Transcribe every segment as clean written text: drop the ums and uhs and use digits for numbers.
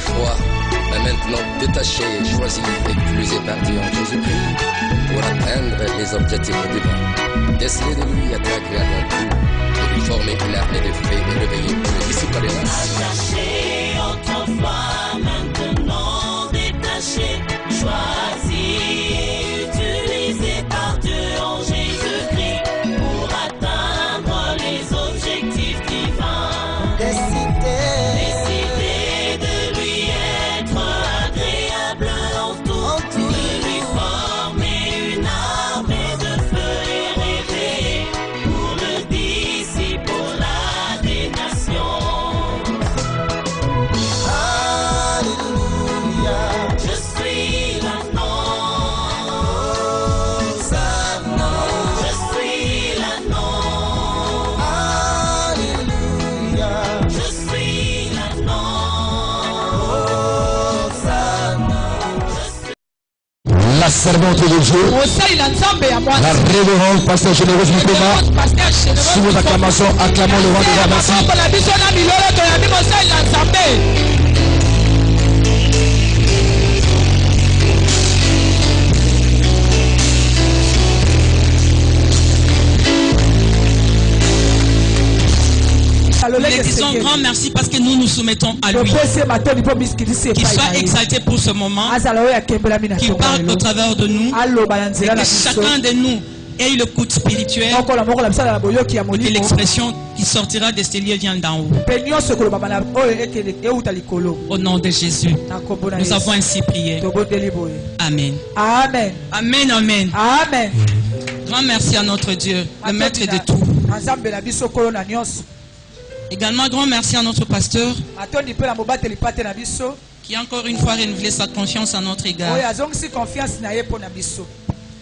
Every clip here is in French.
froid, mais maintenant détaché, choisi et plus épargné en Jésus-Christ pour atteindre les objectifs divins. Déceler de lui être agréable en tout, de lui former une armée de faits et de veiller pour le disciple des races. Attaché autrefois, maintenant détaché, choisi et utilisé par Dieu en Jésus-Christ pour atteindre les objectifs divins. Décider de lui être agréable en tout, de lui former une armée de feu et réveiller pour le disciple des nations. La servante de Dieu, la révérende pasteur généreux du Thomas, sous vos acclamations, acclamons le roi de roi. Nous lui disons grand merci parce que nous nous soumettons à lui. Qu'il soit exalté pour ce moment, qu'il parle au travers de nous, et que chacun de nous ait le coup spirituel, et que l'expression qui sortira de ces lieux vienne d'en haut. Au nom de Jésus, nous avons ainsi prié. Amen. Amen. Amen, amen. Amen. Grand merci à notre Dieu, le maître de tout. Également, grand merci à notre pasteur qui a encore une fois renouvelé sa confiance à notre égard.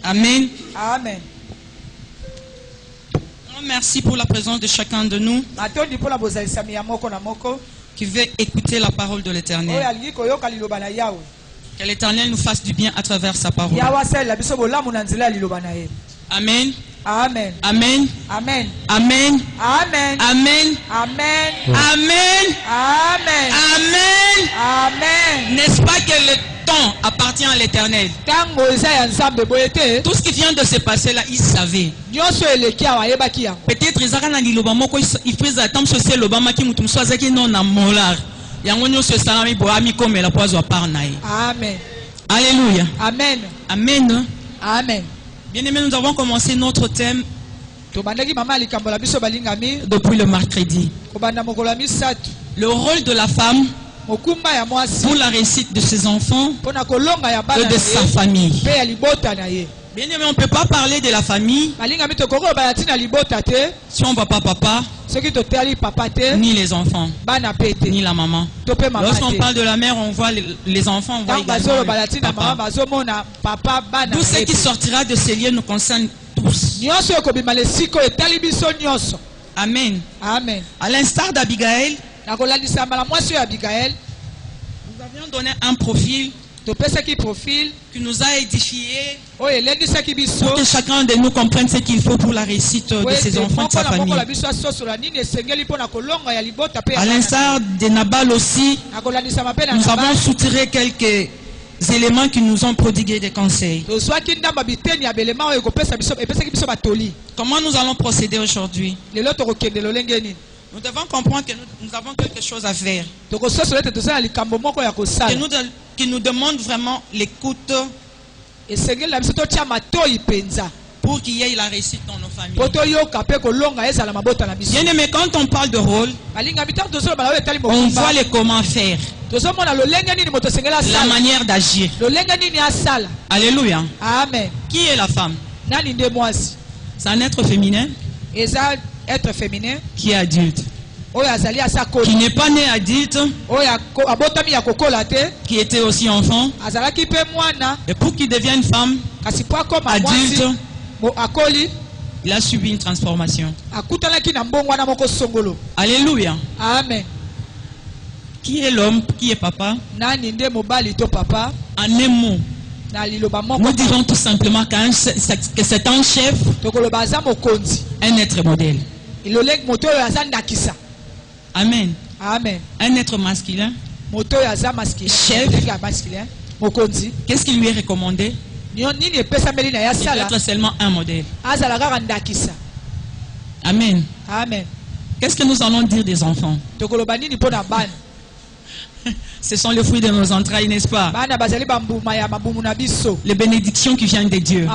Amen. Amen. Grand merci pour la présence de chacun de nous qui veut écouter la parole de l'Éternel. Que l'Éternel nous fasse du bien à travers sa parole. Amen. Amen. Amen. Amen. Amen. Amen. Amen. Amen. Amen. Amen. Amen. Amen. N'est-ce pas que le temps appartient à l'Éternel? Tout ce qui vient de se passer là, il savait. Peut-être il faisait attendre ce c'est l'Obama qui m'a soit qui non na molar. Yangonyo se salami boami comme la poison par naï. Amen. Alléluia. Amen. Amen. Amen. Bien aimé, nous avons commencé notre thème depuis le mercredi. Le rôle de la femme pour la réussite de ses enfants et de sa famille. Bien aimé, on ne peut pas parler de la famille si on ne voit pas papa, ni les enfants, ni la maman. Lorsqu'on parle de la mère, on voit les enfants, on voit également le papa. Tout ce qui sortira de ces lieux nous concerne tous. Amen. Amen. À l'instar d'Abigaël, nous avions donné un profil qui nous a édifié pour que chacun de nous comprenne ce qu'il faut pour la réussite de ses enfants, de sa famille. À l'instar de Nabal aussi, nous avons soutiré quelques éléments qui nous ont prodigué des conseils. Comment nous allons procéder aujourd'hui? Nous devons comprendre que nous avons quelque chose à faire. Qui nous demande vraiment l'écoute pour qu'il y ait la réussite dans nos familles. Bien aimé, quand on parle de rôle, on voit les comment faire, la manière d'agir. Alléluia. Amen. Qui est la femme? C'est un être féminin qui est adulte, qui n'est pas né adulte, qui était aussi enfant, et pour qu'il devienne femme adulte, il a subi une transformation. Alléluia. Amen. Qui est l'homme? Qui est papa? En un mot, nous dirons tout simplement que c'est un chef, un être modèle. Amen. Amen. Amen. Un être masculin, chef, qu'est-ce qui lui est recommandé? Peut-être seulement un modèle. Amen. Amen. Qu'est-ce que nous allons dire des enfants? Ce sont les fruits de nos entrailles, n'est-ce pas? Les bénédictions qui viennent de Dieu.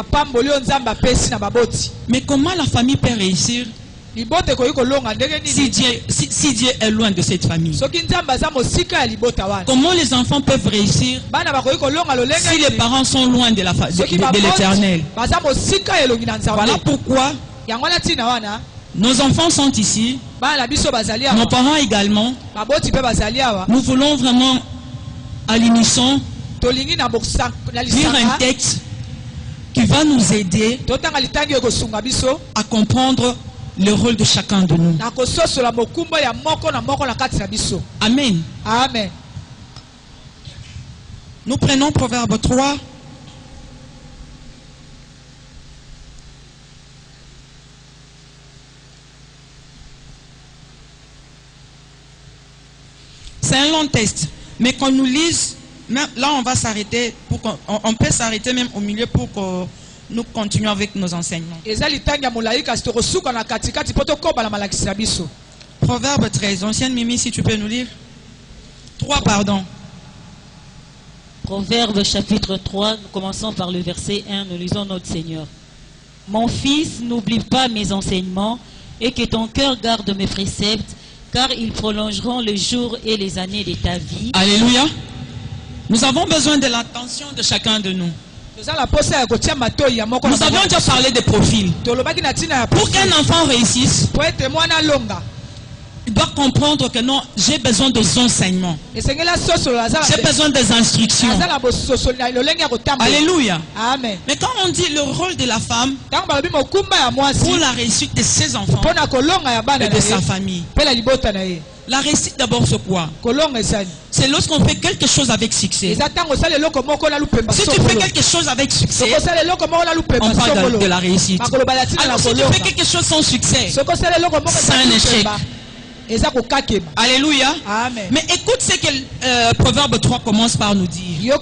Mais comment la famille peut réussir si Dieu est loin de cette famille? Comment les enfants peuvent réussir si les parents sont loin de l'Éternel? Voilà pourquoi nos enfants sont ici, nos parents également. Nous voulons vraiment à l'unisson lire un texte qui va nous aider à comprendre le rôle de chacun de nous. Amen. Amen. Nous prenons Proverbe 3. C'est un long texte, mais qu'on nous lise, là on va s'arrêter, on peut s'arrêter même au milieu pour que nous continuions avec nos enseignements. Proverbe 13, ancienne Mimi, si tu peux nous lire. 3, pardon. Proverbe chapitre 3, nous commençons par le verset 1, nous lisons notre Seigneur. Mon fils, n'oublie pas mes enseignements et que ton cœur garde mes préceptes, car ils prolongeront les jours et les années de ta vie. Alléluia. Nous avons besoin de l'attention de chacun de nous. Nous avions déjà parlé de profil. Pour qu'un enfant réussisse, il doit comprendre que non, j'ai besoin des enseignements. J'ai besoin des instructions. Alléluia. Amen. Mais quand on dit le rôle de la femme pour la réussite de ses enfants et de sa famille, la réussite d'abord c'est quoi? C'est lorsqu'on fait quelque chose avec succès. Si tu fais quelque chose avec succès, on parle de la réussite. Alors si tu fais quelque chose sans succès, c'est un échec. Alléluia. Amen. Mais écoute ce que Proverbe 3 commence par nous dire.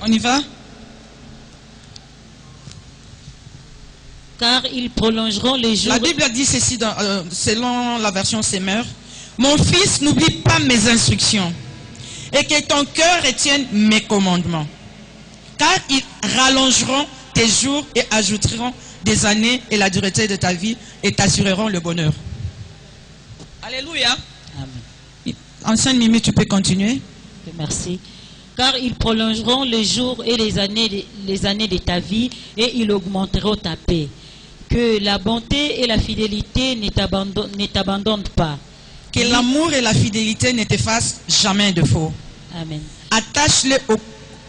On y va? Car ils prolongeront les jours. La Bible dit ceci selon la version Semeur. Mon fils, n'oublie pas mes instructions et que ton cœur retienne mes commandements. Car ils rallongeront tes jours et ajouteront des années et la durée de ta vie et t'assureront le bonheur. Alléluia. Amen. Ancienne Mimi, tu peux continuer. Merci. Car ils prolongeront les jours et les années de ta vie et ils augmenteront ta paix. Que la bonté et la fidélité ne t'abandonnent pas. Que l'amour et la fidélité ne te fassent jamais de faux. Amen. Attache-les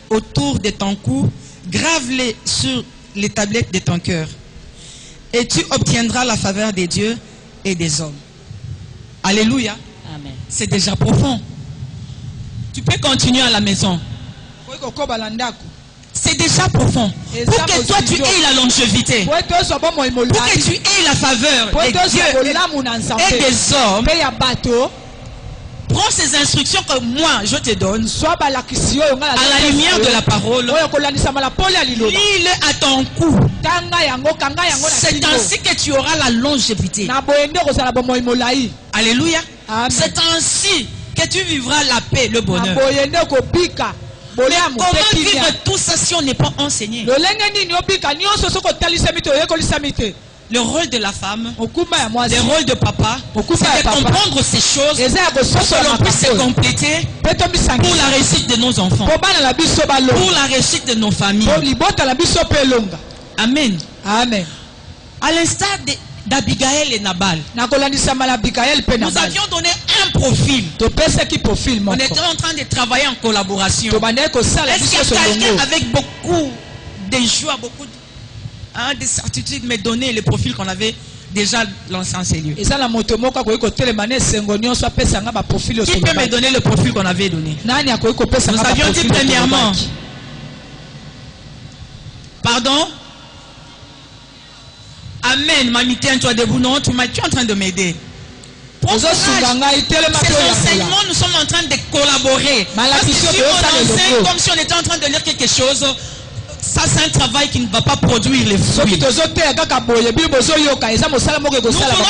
autour de ton cou, grave-les sur les tablettes de ton cœur. Et tu obtiendras la faveur des dieux et des hommes. Alléluia. Amen. C'est déjà profond. Tu peux continuer à la maison. C'est déjà profond. Pour que toi tu aies la longévité, pour que tu aies la faveur des dieux et des hommes, prends ces instructions que moi je te donne à la lumière de la parole. Lis-le à ton cou. C'est ainsi que tu auras la longévité. Alléluia. C'est ainsi que tu vivras la paix, le bonheur. Mais comment vivre tout ça si on n'est pas enseigné? Le rôle de la femme, le rôle de papa, c'est de comprendre ces choses pour que l'on puisse se compléter pour la réussite de nos enfants, pour la réussite de nos familles. Amen. Amen. À l'instar d'Abigaël et Nabal, nous avions donné un profil. On était en train de travailler en collaboration. Est-ce qu'il y a quelqu'un avec beaucoup de joie, beaucoup de certitude me donner le profil qu'on avait déjà lancé en ces lieux? Qui peut me donner le profil qu'on avait donné? Nous avions dit premièrement, pardon? Amen, mamie, tiens-toi debout. Non, tu es en train de m'aider. Prends courage. Ces enseignements, nous sommes en train de collaborer. Parce que si on enseigne comme si on était en train de lire quelque chose, ça c'est un travail qui ne va pas produire les fruits. Nous voulons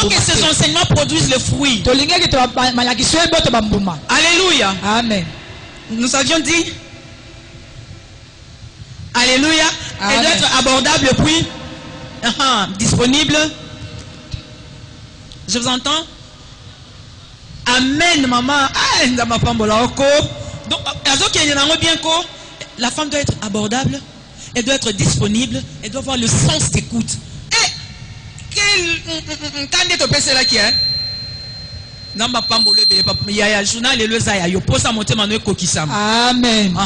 que ces enseignements produisent les fruits. Alléluia. Amen. Nous avions dit. Alléluia. Elle doit être abordable puis disponible. Je vous entends? Amen, maman. Donc, la femme doit être abordable, elle doit être disponible, elle doit avoir le sens d'écoute. Et quand est-ce que c'est là qui est? Amen.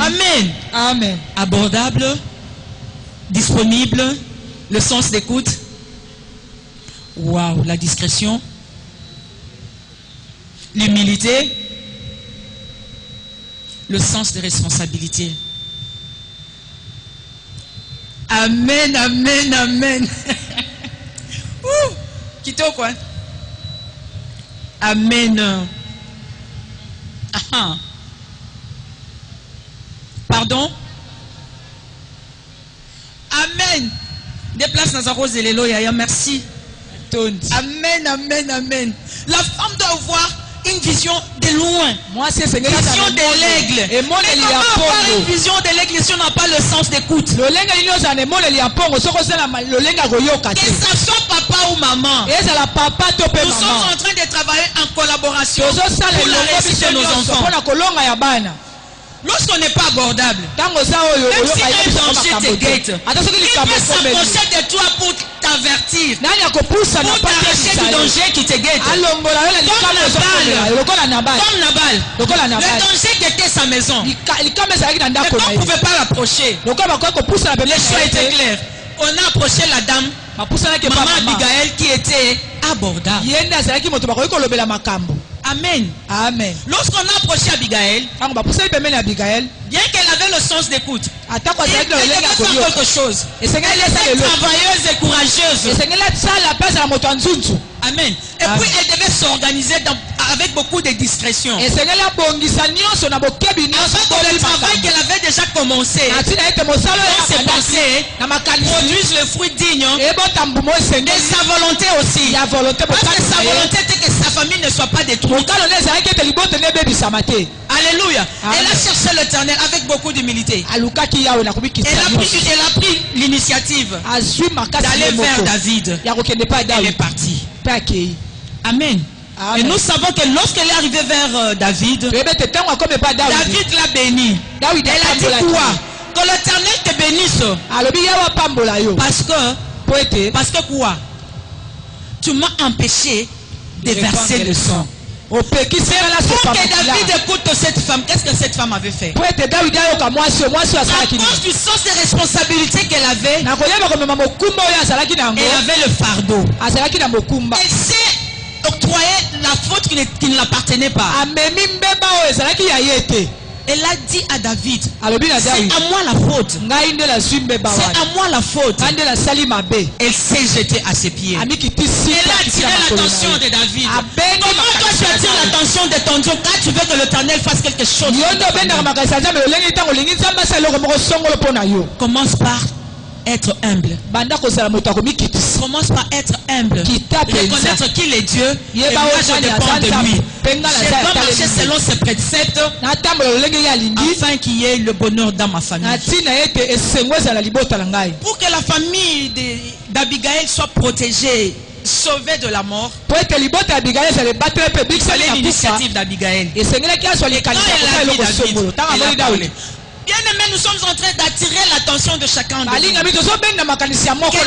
Amen. Amen. Abordable, disponible, le sens d'écoute. Waouh, la discrétion, l'humilité, le sens de responsabilité. Amen, amen, amen. Quittez quoi? Amen. Pardon? Amen. Déplace dans un rose et l'élo, yaya, merci. Amen, amen, amen. La femme doit avoir une vision de loin. Moi, c'est vision de l'aigle. Mais comment avoir une vision de l'aigle si on n'a pas le sens d'écoute? Que ça soit papa ou maman. Nous sommes en train de travailler en collaboration pour la réussite de nos enfants. Lorsqu'on n'est pas abordable, même si un danger te guette, il peut s'approcher de toi pour t'avertir, pour t'arracher du danger qui te guette. Comme Nabal. Le danger guettait sa maison. Mais on ne pouvait pas l'approcher. Le choix était clair. On a approché la dame, maman Abigail, qui était abordable. Amen. Amen. Lorsqu'on a approché Abigail, bien qu'elle avait le sens d'écoute, elle devait faire quelque chose. Elle était travailleuse et courageuse. Amen. Et puis elle devait s'organiser avec beaucoup de discrétion. Afin que le travail qu'elle avait déjà commencé dans ses pensées produise le fruit digne et sa volonté aussi. Parce que sa volonté était que sa famille ne soit pas détruite. Alléluia. Elle a cherché l'Éternel avec beaucoup d'humilité. Elle a pris l'initiative d'aller vers David. Elle est partie. Amen. Et nous savons que lorsqu'elle est arrivée vers David, David l'a béni. Elle a dit quoi? Que l'Éternel te bénisse. Parce que quoi? Tu m'as empêché de verser le sang. Pour que David écoute cette femme, qu'est-ce que cette femme avait fait? À cause du sens de responsabilité qu'elle avait, elle avait le fardeau. Elle s'est octroyé la faute qui ne l'appartenait pas. Elle a dit à David, c'est à moi la faute. C'est à moi la faute. Elle s'est jetée à ses pieds. Elle a attiré l'attention de David. Comment toi tu attires l'attention de ton Dieu quand tu veux que l'Éternel fasse quelque chose? Commence par être humble. Commence par être humble. Reconnaître qu'il est Dieu et moi je dépends de lui. Je dois marcher selon ses préceptes afin qu'il y ait le bonheur dans ma famille. Pour que la famille d'Abigail soit protégée, sauvée de la mort, il fallait l'initiative d'Abigail. Et quand elle a dit David, elle a parlé. Bien aimé, nous sommes en train d'attirer l'attention de chacun de nous. Que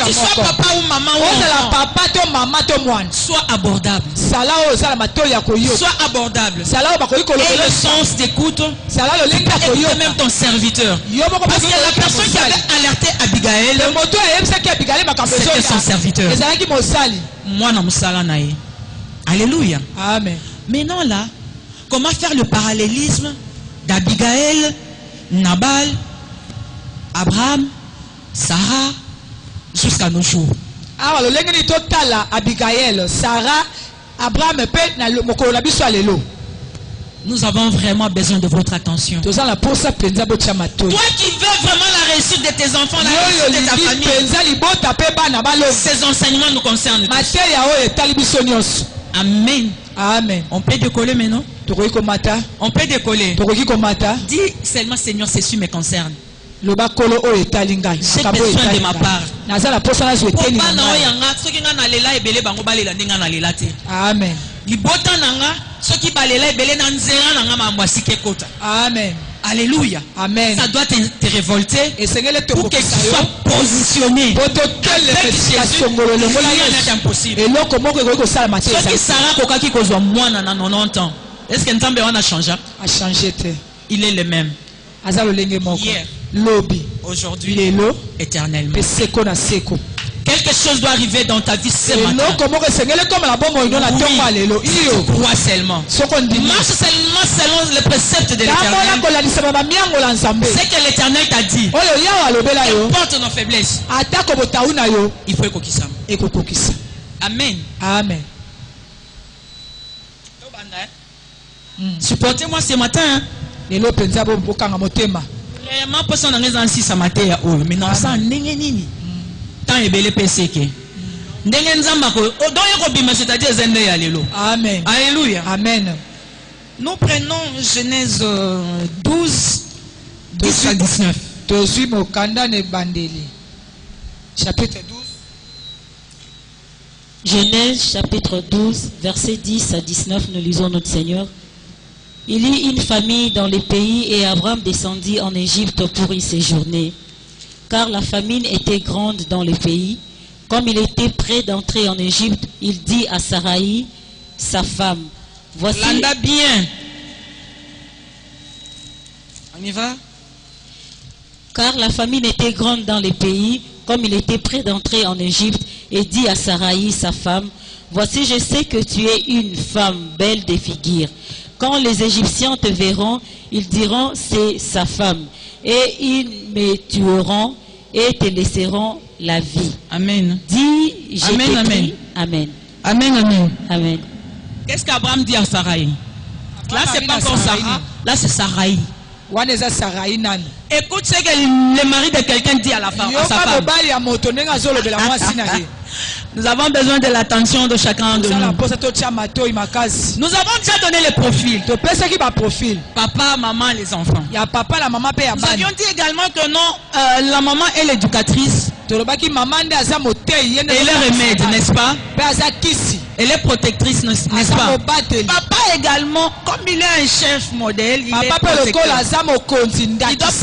tu sois papa ou maman ou enfant, sois abordable. Sois abordable. Et le sens d'écoute, écoute même ton serviteur. Parce que la personne qui avait alerté Abigail, c'était son serviteur. Moi, non, alléluia. Amen. Maintenant là, comment faire le parallélisme d'Abigail, Nabal, Abraham, Sarah, jusqu'à nos jours. Alors, le total Abigail, Sarah, Abraham, nous avons vraiment besoin de votre attention. Toi qui veux vraiment la réussite de tes enfants, la réussite de ta famille, ces enseignements nous concernent tous. Amen. Amen. On peut décoller maintenant? On peut décoller. Dis seulement, Seigneur, ceci me concerne. J'ai besoin de ma part. Amen. Amen. Alléluia. Amen. Ça doit te révolter pour que tu sois positionné. Avec Jésus, rien n'est impossible. Est-ce que Nzambe a changé? Il est le même. Hier, aujourd'hui, éternellement. Quelque chose doit arriver dans ta vie ce matin. Oui, crois seulement. Marche seulement selon les préceptes de l'Éternel. C'est que l'Éternel t'a dit. Qu'importe nos faiblesses, il faut écouter ça. Amen. Amen. Supportez-moi ce matin. Vraiment, personne n'a rien ce matin. Mais non, ça n'est nini. Tant ebele peseke. Ndenge nzamba ko odoye ko bima c'est-à-dire zende ya lelo. Amen. Alléluia. Amen. Nous prenons Genèse 12 10 à 19. Tozui mokanda ne bandeli. Chapitre 12. Genèse chapitre 12 versets 10 à 19, nous lisons notre Seigneur. Il y eut une famille dans les pays et Abraham descendit en Égypte pour y séjourner. Car la famine était grande dans les pays. Comme il était prêt d'entrer en Égypte, il dit à Saraï, sa femme, voici... Landa bien. On y va? Car la famine était grande dans les pays, comme il était prêt d'entrer en Égypte, et dit à Saraï, sa femme, voici, je sais que tu es une femme belle de figure. Quand les Égyptiens te verront, ils diront, c'est sa femme, et ils me tueront et te laisseront la vie. Amen. Dis, j'ai amen, amen. Amen. Amen, amen. Amen. Qu'est-ce qu'Abraham dit à Saraï? Là, c'est pas encore Sarah. Là, c'est Saraï. Écoute ce que le mari de quelqu'un dit à la femme. À sa femme. Nous avons besoin de l'attention de chacun de nous. Nous avons déjà donné le profil. Papa, maman, les enfants. Nous avions dit également que non, la maman est l'éducatrice. Elle est remède, n'est-ce pas? Elle est protectrice, n'est-ce pas? Papa également, comme il est un chef modèle, il doit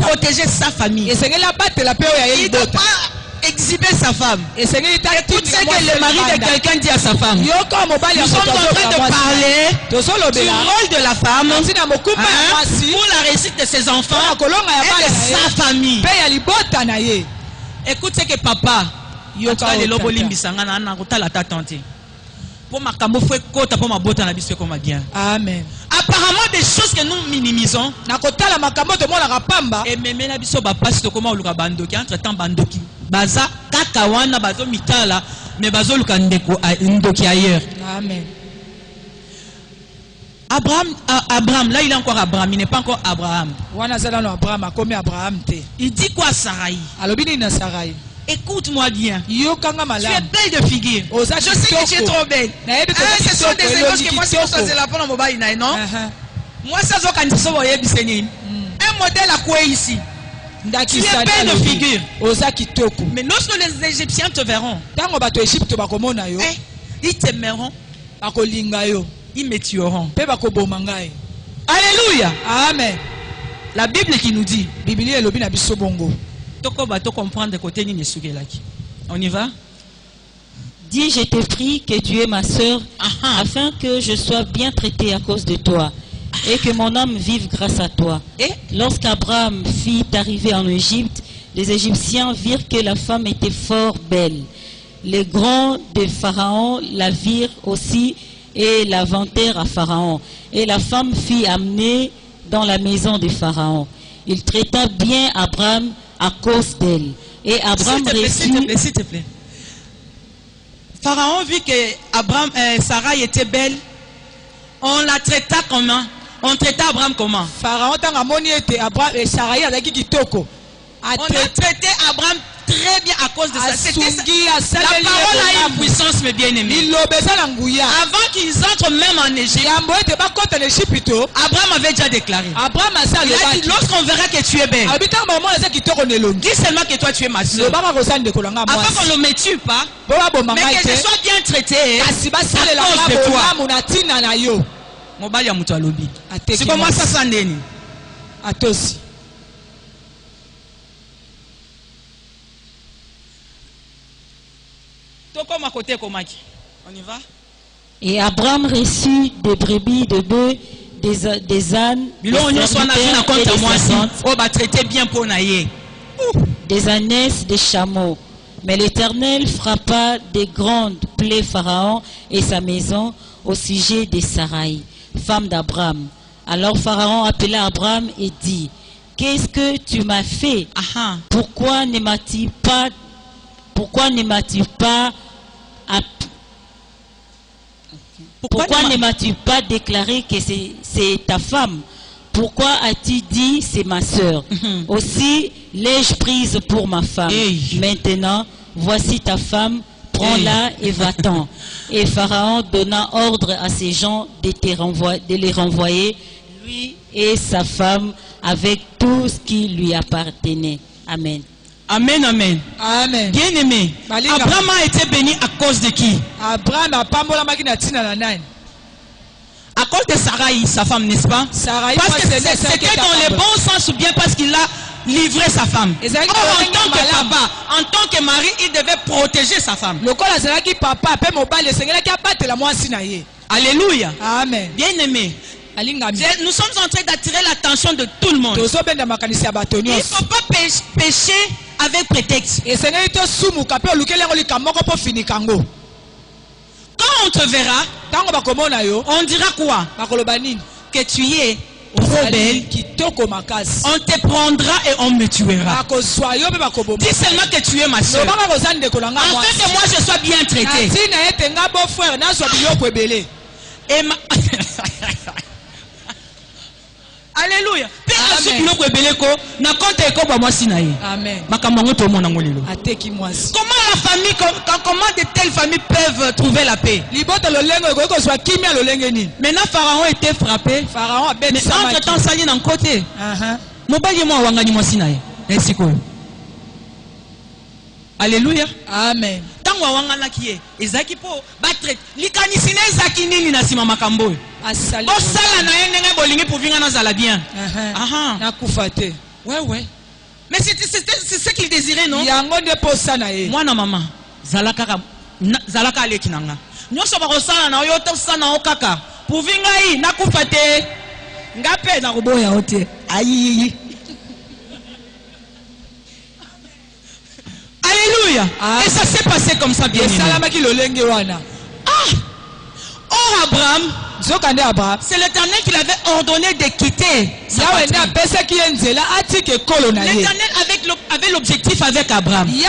protéger sa famille. Il ne doit pas exhiber sa femme. Écoute ce que le mari de quelqu'un dit à sa femme. Nous sommes en train de parler du rôle de la femme pour la réussite de ses enfants et de sa famille. Écoute ce que papa Amen. Apparemment des choses que nous minimisons. Et même la biso ba passe to comment oluka bandoki entre temps bandoki. Baza kaka wana bazo mitala mais bazo luka ndoki ailleurs. Amen. Abraham, là il est encore Abraham, il n'est pas encore Abraham. Il dit quoi Saraï? Écoute-moi bien. Tu es belle de figure. Je sais que tu es trop belle. Ce sont des éloges que moi si ça c'est la peau dans mon bail, non? Moi ça c'est quand ça va y un modèle à quoi ici? Tu es belle de figure. Mais lorsque les Égyptiens te verront, ils t'aimeront. Ils me tueront. Alléluia. Amen. La Bible qui nous dit. On y va? Dis, je te prie que tu es ma sœur, afin que je sois bien traité à cause de toi, et que mon âme vive grâce à toi. Et lorsqu'Abraham fit arriver en Égypte, les Égyptiens virent que la femme était fort belle. Les grands de Pharaon la virent aussi et la vantèrent à Pharaon. Et la femme fut amenée dans la maison de Pharaon. Il traita bien Abraham à cause d'elle. Et Abraham reçut... S'il te plaît. Pharaon vit que Sarah était belle. On la traita comment? On traita Abraham comment? Pharaon a traité Abraham très bien à cause de ça. La parole a une puissance, mes bien-aimés. Avant qu'ils entrent même en Égypte, Abraham avait déjà déclaré. Il a dit, lorsqu'on verra que tu es belle, dis seulement que toi tu es ma soeur. Avant qu'on ne me tue pas, mais que je sois bien traité à cause de toi. C'est comment ça s'en est. On y va? Et Abraham reçut des brebis, des bœufs, des ânes, des ânesses, des chameaux. Mais l'Éternel frappa des grandes plaies Pharaon et sa maison au sujet de Sarai, femme d'Abraham. Alors Pharaon appela Abraham et dit, qu'est-ce que tu m'as fait? Pourquoi ne m'as-tu pas déclaré que c'est ta femme? Pourquoi as-tu dit c'est ma soeur? Aussi l'ai-je prise pour ma femme. Maintenant, voici ta femme, prends-la et va-t'en. Et Pharaon donna ordre à ses gens de les renvoyer, lui et sa femme, avec tout ce qui lui appartenait. Amen. Amen, amen. Amen. Bien-aimé, Abraham a été béni à cause de qui? Abraham a pambola makina tina la nine. À cause de Sarai, sa femme, n'est-ce pas? Parce que c'était dans le bon sens ou bien parce qu'il a livré sa femme. Or, en tant que papa, en tant que mari, il devait protéger sa femme. Alléluia. Amen. Bien-aimé, nous sommes en train d'attirer l'attention de tout le monde. Il ne faut pas pécher avec prétexte. Quand on te verra, on dira quoi? Que tu es trop belle, on te prendra et on me tuera. Dis seulement que tu es ma soeur, afin que moi je sois bien traité. Et Alléluia. Amen. Comment de telles familles peuvent trouver la paix? Maintenant Pharaon était frappé. Mais entre temps ça y est d'un côté. Alléluia. Amen. Ouais. Mais c'est ce qu'il désirait, non? Moi, non, maman. Zalaka alekinanga. Nyoso bakosala na yo tosala na okaka. Puvinga yi nakufate. Ngape na kuboya ote. Ayi. Alléluia. Et ça s'est passé comme ça, bien aimé. Or Abraham, c'est l'Éternel qui l'avait ordonné de quitter sa patrie. L'Éternel avait l'objectif avec Abraham. Mais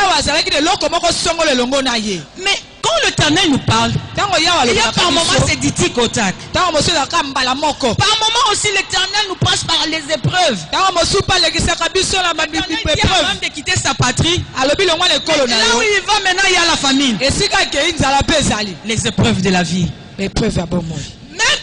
quand l'Éternel nous parle, il y a par moments c'est ditique au tac. Par moments aussi l'Éternel nous passe par les épreuves. L'Éternel dit à Abraham de quitter sa patrie. Et là où il va maintenant, il y a la famine. Les épreuves de la vie. Même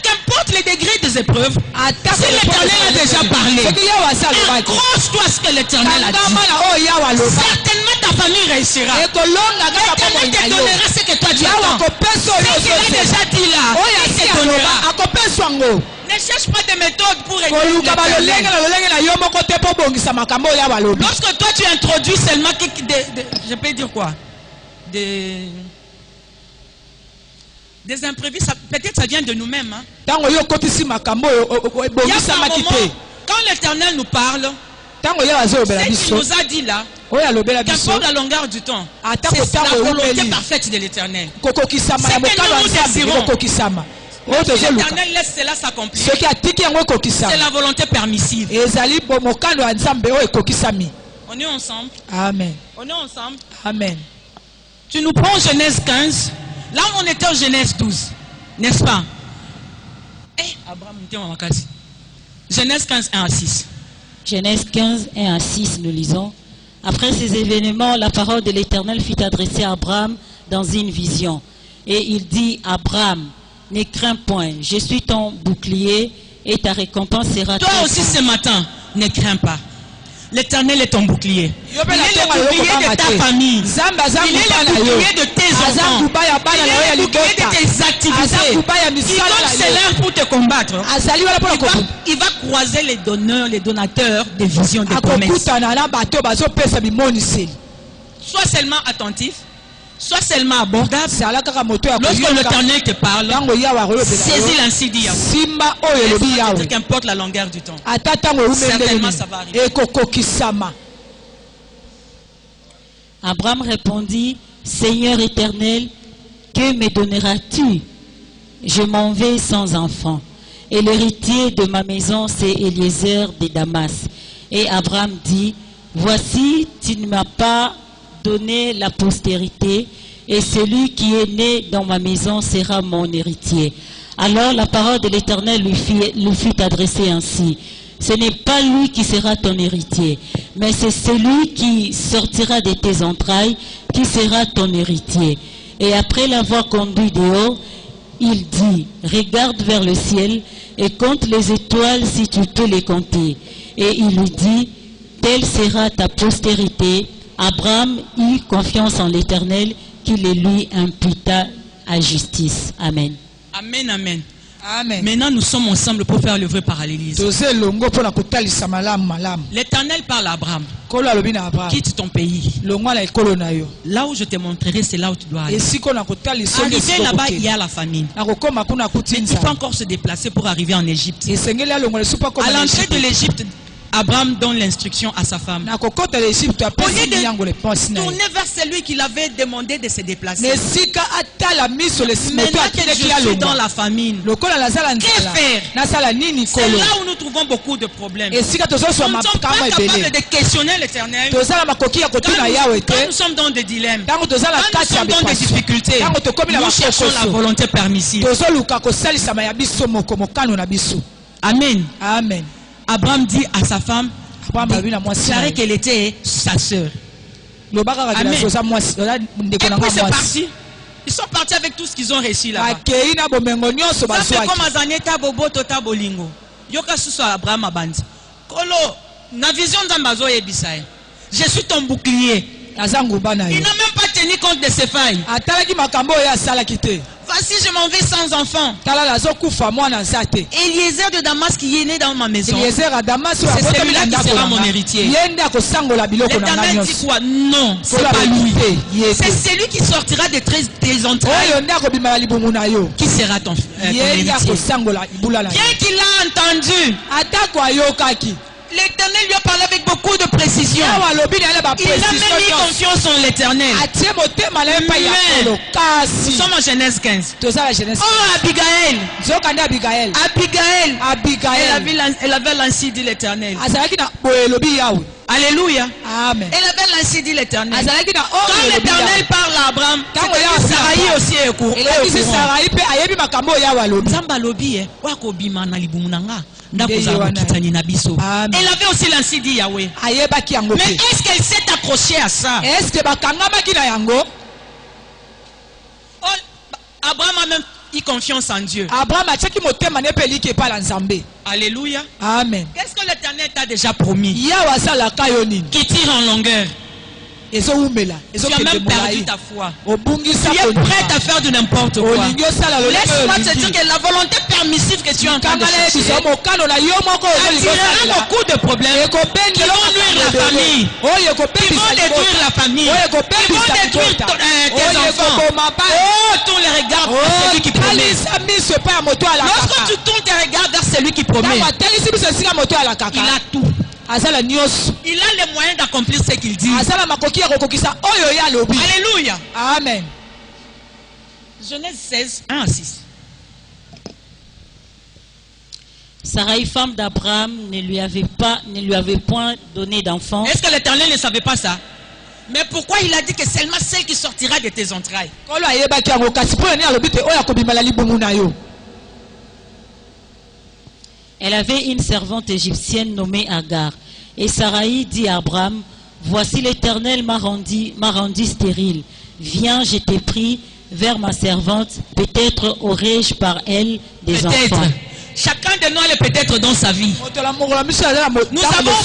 qu'importe les degrés des épreuves, si l'Éternel a déjà parlé, accroche-toi à ce que l'Éternel a dit. Certainement ta famille réussira. L'Éternel te donnera ce que toi tu attends. Ce qu'il a déjà dit là, il te donnera. Ne cherche pas des méthodes pour régler l'Éternel. Lorsque toi tu introduis seulement je peux dire quoi? Des imprévus, peut-être ça vient de nous-mêmes. Hein? Quand l'Éternel nous parle, ce qu'il nous a dit là, qu'importe la longueur du temps, c'est la volonté parfaite de l'Éternel. C'est que nous désirons. L'Éternel laisse cela s'accomplir. C'est la volonté permissive. On est ensemble. Amen. On est ensemble. Amen. Tu nous prends Genèse 15. Là, on était en Genèse 12. N'est-ce pas? Abraham était en vacances. Genèse 15, 1 à 6. Genèse 15, 1 à 6, nous lisons. Après ces événements, la parole de l'Éternel fut adressée à Abraham dans une vision. Et il dit, Abraham, ne crains point, je suis ton bouclier et ta récompense sera... Toi aussi ce matin, ne crains pas. L'Éternel est ton bouclier. Il est le bouclier de ta famille. Il est le bouclier de tes enfants. Il est le bouclier de tes activités. Quiconque s'élève pour te combattre, il va croiser les donneurs, les donateurs des visions, des promesses. Sois seulement attentif. Sois seulement abordable. Lorsque l'Éternel te parle, saisis l'ainsi dit Yahweh. Qu'importe la longueur du temps. Certainement ça va arriver. Abraham répondit, Seigneur éternel, que me donneras-tu? Je m'en vais sans enfant. Et l'héritier de ma maison, c'est Eliezer de Damas. Et Abraham dit, voici, tu ne m'as pas donné la postérité, et celui qui est né dans ma maison sera mon héritier. Alors la parole de l'Éternel lui fut adressée ainsi. Ce n'est pas lui qui sera ton héritier, mais c'est celui qui sortira de tes entrailles qui sera ton héritier. Et après l'avoir conduit dehors, il dit, regarde vers le ciel et compte les étoiles si tu peux les compter. Et il lui dit, telle sera ta postérité. Abraham eut confiance en l'Éternel qui le lui imputa à justice. Amen. Amen, amen. Amen. Maintenant, nous sommes ensemble pour faire le vrai parallélisme. L'Éternel parle à Abraham. Quitte ton pays. Là où je te montrerai, c'est là où tu dois aller. Arrivé là-bas, il y a la famine. Mais il faut encore se déplacer pour arriver en Égypte. À l'entrée de l'Égypte, Abraham donne l'instruction à sa femme. Au lieu de tourner vers celui qui l'avait demandé de se déplacer. Maintenant que je suis dans la famine, que faire? C'est là où nous trouvons beaucoup de problèmes. Nous ne sommes pas capables de questionner l'Éternel. Quand nous sommes dans des dilemmes, quand nous sommes dans des difficultés, nous cherchons la volonté permissive. Amen. Amen. Abraham dit à sa femme, déclarer qu'elle était sa sœur. Amen. Et puis c'est parti. Ils sont partis avec tout ce qu'ils ont reçu là-bas. Ça fait comme Azaneta Bobo Tota Bolingo. Yoka Suso Abraham Abandi. Kolo, na vision d'Ambazo Ebisaï. Je suis ton bouclier. Il n'a même pas tenu compte de ses failles. Voici, je m'en vais sans enfant. Eliezer de Damas qui est né dans ma maison. C'est celui-là qui sera mon héritier. L'Éternel dit quoi? Non, c'est pas lui. C'est celui qui sortira de tes entrailles qui sera ton héritier. Bien qu'il l'a entendu, l'Éternel lui a parlé avec beaucoup de précision. Il a même mis confiance en l'Éternel. Nous sommes en Genèse 15. Oh, Abigail. Elle avait l'ainsi dit l'Éternel. Alléluia. Amen. Elle avait l'ainsi dit l'Éternel. Quand l'Éternel parle à Abraham, Sarai aussi est au courant. Elle avait aussi l'ainsi dit Yahweh. Mais est-ce qu'elle s'est accrochée à ça? Abraham a même eu confiance en Dieu. Alléluia. Amen. Qu'est-ce que l'Éternel t'a déjà promis? Qui tire en longueur. Tu as même perdu ta foi. Tu es prête à faire de n'importe quoi. Laisse-moi te dire que la volonté permissive que tu es en train de chercher attirera beaucoup de problèmes qui vont nuire la famille, qui vont détruire la famille, qui vont détruire tes enfants. Oh, tourne les regards vers celui qui promet. Lorsque tu tournes tes regards vers celui qui promet, il a tout. Il a les moyens d'accomplir ce qu'il dit. Alléluia. Amen. Genèse 16, 1 à 6. Sarai, femme d'Abraham, ne lui avait point donné d'enfant. Est-ce que l'Éternel ne savait pas ça? Mais pourquoi il a dit que seulement celle qui sortira de tes entrailles? Elle avait une servante égyptienne nommée Agar. Et Sarai dit à Abraham, voici l'Éternel m'a rendu stérile. Viens, je t'ai pris vers ma servante, peut-être aurai-je par elle des enfants. Chacun de nous a peut-être dans sa vie. Nous avons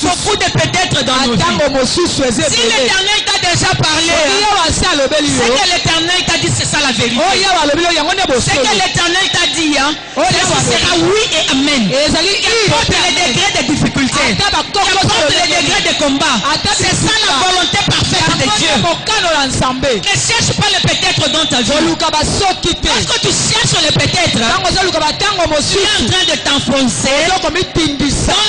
beaucoup de peut-être dans nos vies. Si l'Éternel t'a déjà parlé, c'est que l'Éternel t'a dit c'est ça la vérité. C'est que l'Éternel t'a dit, ce sera oui et amen. Qu'importe les degrés de difficulté, qu'importe les degrés de combat, c'est ça la volonté parfaite de Dieu. Ne cherche pas le peut-être dans ta vie. Lorsque tu cherches le peut-être, tu es en train de t'enfoncer dans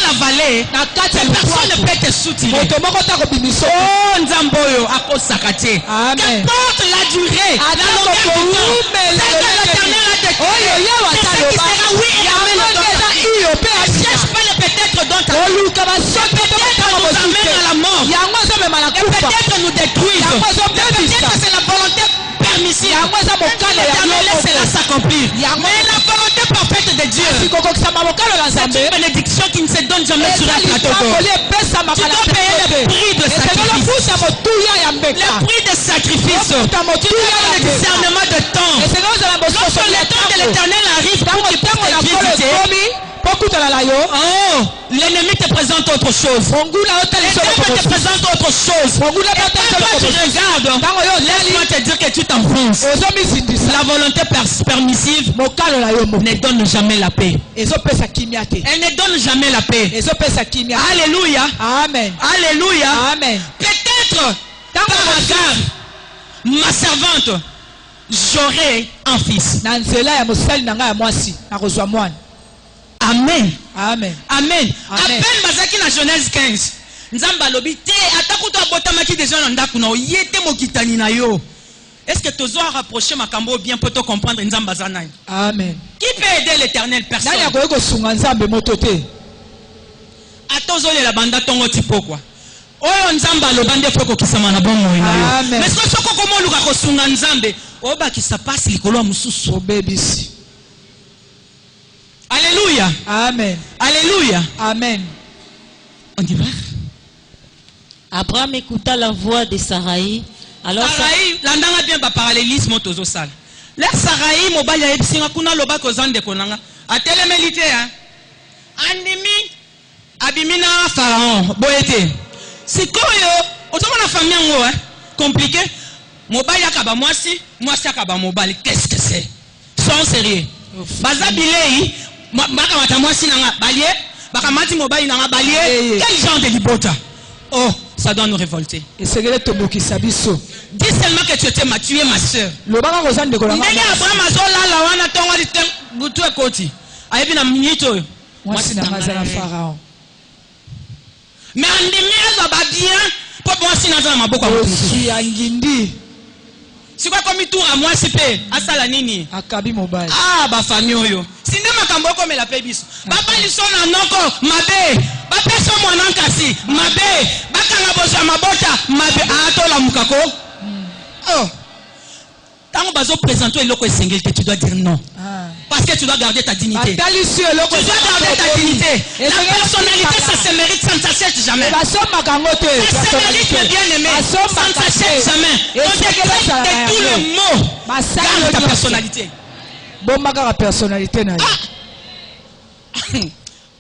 la vallée. Personne ne peut te soutirer. Oh Nzamboyo, Akosakate. Qu'importe la durée, la longueur du temps, c'est que l'Éternel a déclaré. C'est ce qui sera oui et amen dans ta vie. Ne cherche pas le peut-être dans ta vie. Le peut-être nous amène à la mort. Le peut-être nous détruit. Le peut-être c'est la volonté permissive. L'Éternel laissera s'accomplir. Mais la volonté parfaite de Dieu, c'est une bénédiction qui ne se donne jamais sur un plateau. Tu dois payer le prix de sacrifice. Le prix de sacrifice. Tu dois avoir le discernement de temps. Lorsque le temps de l'Éternel arrive pour qu'il puisse te visiter, oh, l'ennemi te présente autre chose. L'ennemi te présente autre chose. Et quand tu regardes, laisse-moi te dire que tu t'enfonces. La volonté permissive ne donne jamais la paix. Elle ne donne jamais la paix. Alléluia. Amen. Alléluia. Amen. Peut-être par Agar, ma servante, j'aurai un fils. Amen. Amen. Amen. À peine bazaki na Genèse 15. Nzamba lobi te atakuto abotamaki déjà na ndaku na yete mokitani na yo. Est-ce que tu dois rapprocher makambo bien pour te comprendre Nzamba zanai? Amen. Qui peut aider l'Éternel? Personne. Nani akoyeko sunga Nzambe motote. Atozole la banda tongo tipo quoi. Oyo Nzamba lobande foko kisama na bongo ina yo. Mais soko komo luka ko sunga Nzambe, oba ki sa passe likolo mususu obebisi. Alléluia. Amen. Alléluia. Amen. On y va. Abraham écouta la voix de Sarai. Alors Sarai, l'andanga bien ba parallélisme tozo sal. La Sarai mobali ya ebisinga kuna loba ko zande konanga. Atelemelite hein. Andimi abimina pharaon boyete. Sikoyo otomona famille ngo hein. Compliqué. Mobali akaba mwasi akaba mobali. Qu'est-ce que c'est? Sans sérieux. Bazabilei baka matamwasi nanga balie baka mati mobali nanga balie. Quel genre de libota? Oh, ça doit nous révolter. Dis seulement que tu étais ma soeur. Ndenge Abraham azolala wana tongo di butu ekoti. Ayebi na minito. Mwasi nanga za pharaon. Mais andimi azo ba bien pour mwasi nanga na maboko ya ngindi. C'est quoi comme tour à moi c'est asala nini akabi mobile ah ba famille oyo sinde makambo ko me la pebiso baba lisona noko mabe ba peso mwana nkasi mabe bakanga bosa mabota mabe atola mukako oh tango bazo présenter eloko esengeli que tu dois dire non parce que tu dois garder ta dignité. Tu dois garder ta dignité. La personnalité, ça se mérite, ça ne s'achète jamais. Ça se mérite, mes bien-aimés. Ça ne s'achète jamais. On décrète de tout le mot. Garde ta personnalité. Bombaga la personnalité.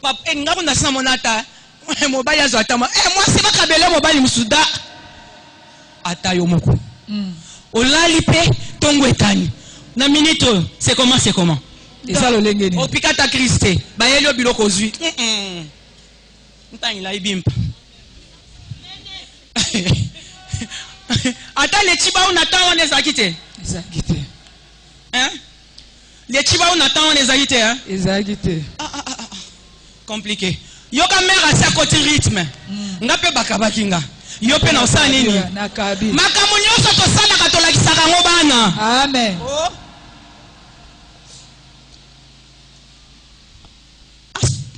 Papa, nga kuna sana monata. Mobile yazo atama. Moi c'est pas kabele mobile musuda. Atayo moko. Olalipe tongo etani. Na minute, c'est comment? Et ça le lengeni. O pikata Christé. Ba yelo biloko zui. Ntani la ibimpa. Ata le chiba unata on ezakite. Ezakite. Hein? Le chiba unata on ezakite hein? Ezakite. Compliqué. Yoka mère à sa côté rythme. Ngape bakabakinga. Yope na osana nini? Nakabi. Makamu nyoso to sala katolakisaka ngo bana. Amen. Oh.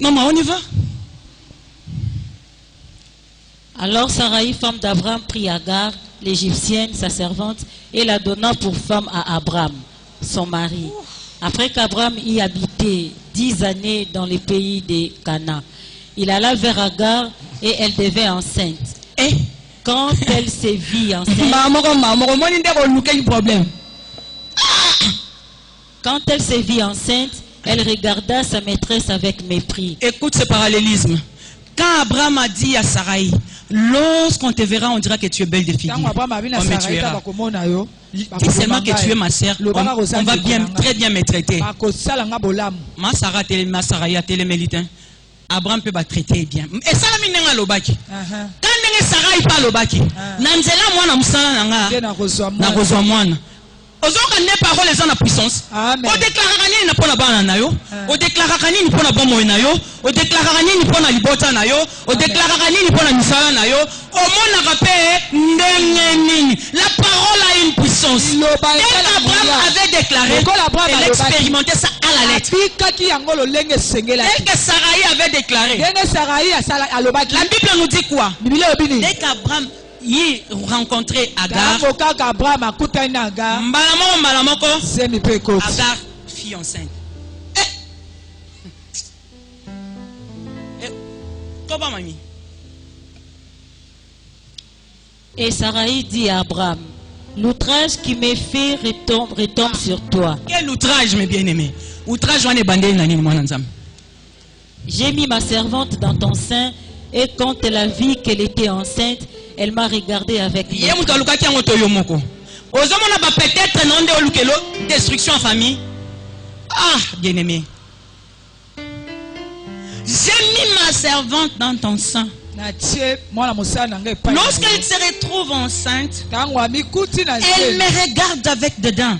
Maman, on y va. Alors Sarai, femme d'Abraham, prit Agar, l'Égyptienne, sa servante, et la donna pour femme à Abraham, son mari. Après qu'Abraham y habitait 10 années dans les pays de Canaan, il alla vers Agar et elle devint enceinte. Et quand elle se vit enceinte, quand elle se vit enceinte, elle regarda sa maîtresse avec mépris. Écoute ce parallélisme. Quand Abraham a dit à Sarai, lorsqu'on te verra, on dira que tu es belle de figure. On me tuera. Dis seulement que tu es ma sœur, on va très bien me traiter. Ma Sarah ma Sarai a télémélité. Abraham peut pas traiter bien. Et ça la minenga lobaki. Quand nenge Sarai pas lobaki, nanzela mwana musala nanga. Na kozwa mwana. Ozoka ne parole les en puissance. O déclare nini na pona bana na yo. O déclare nini pona bomo na yo. O déclare nini pona libota na yo. O déclare nini pona misala na yo. O mona rapé ndenge nini. La parole a une puissance. Et Abraham avait déclaré, elle expérimentait ça à la lettre. Et que Sarai avait déclaré. La Bible nous dit quoi? Dès qu'Abraham y rencontrer Agar, Agar fille enceinte. Comment mamie? Et Sarai dit à Abraham, l'outrage qui m'est fait retombe sur toi. Quel outrage, mes bien-aimés? Outrage, on est bandé nani mon ensemble. J'ai mis ma servante dans ton sein et quand elle a vu qu'elle était enceinte, elle m'a regardé avec mépris. Peut-être non de destruction en famille. Ah, bien-aimé. J'ai mis ma servante dans ton sein. Lorsqu'elle se retrouve enceinte, elle me regarde avec dedans.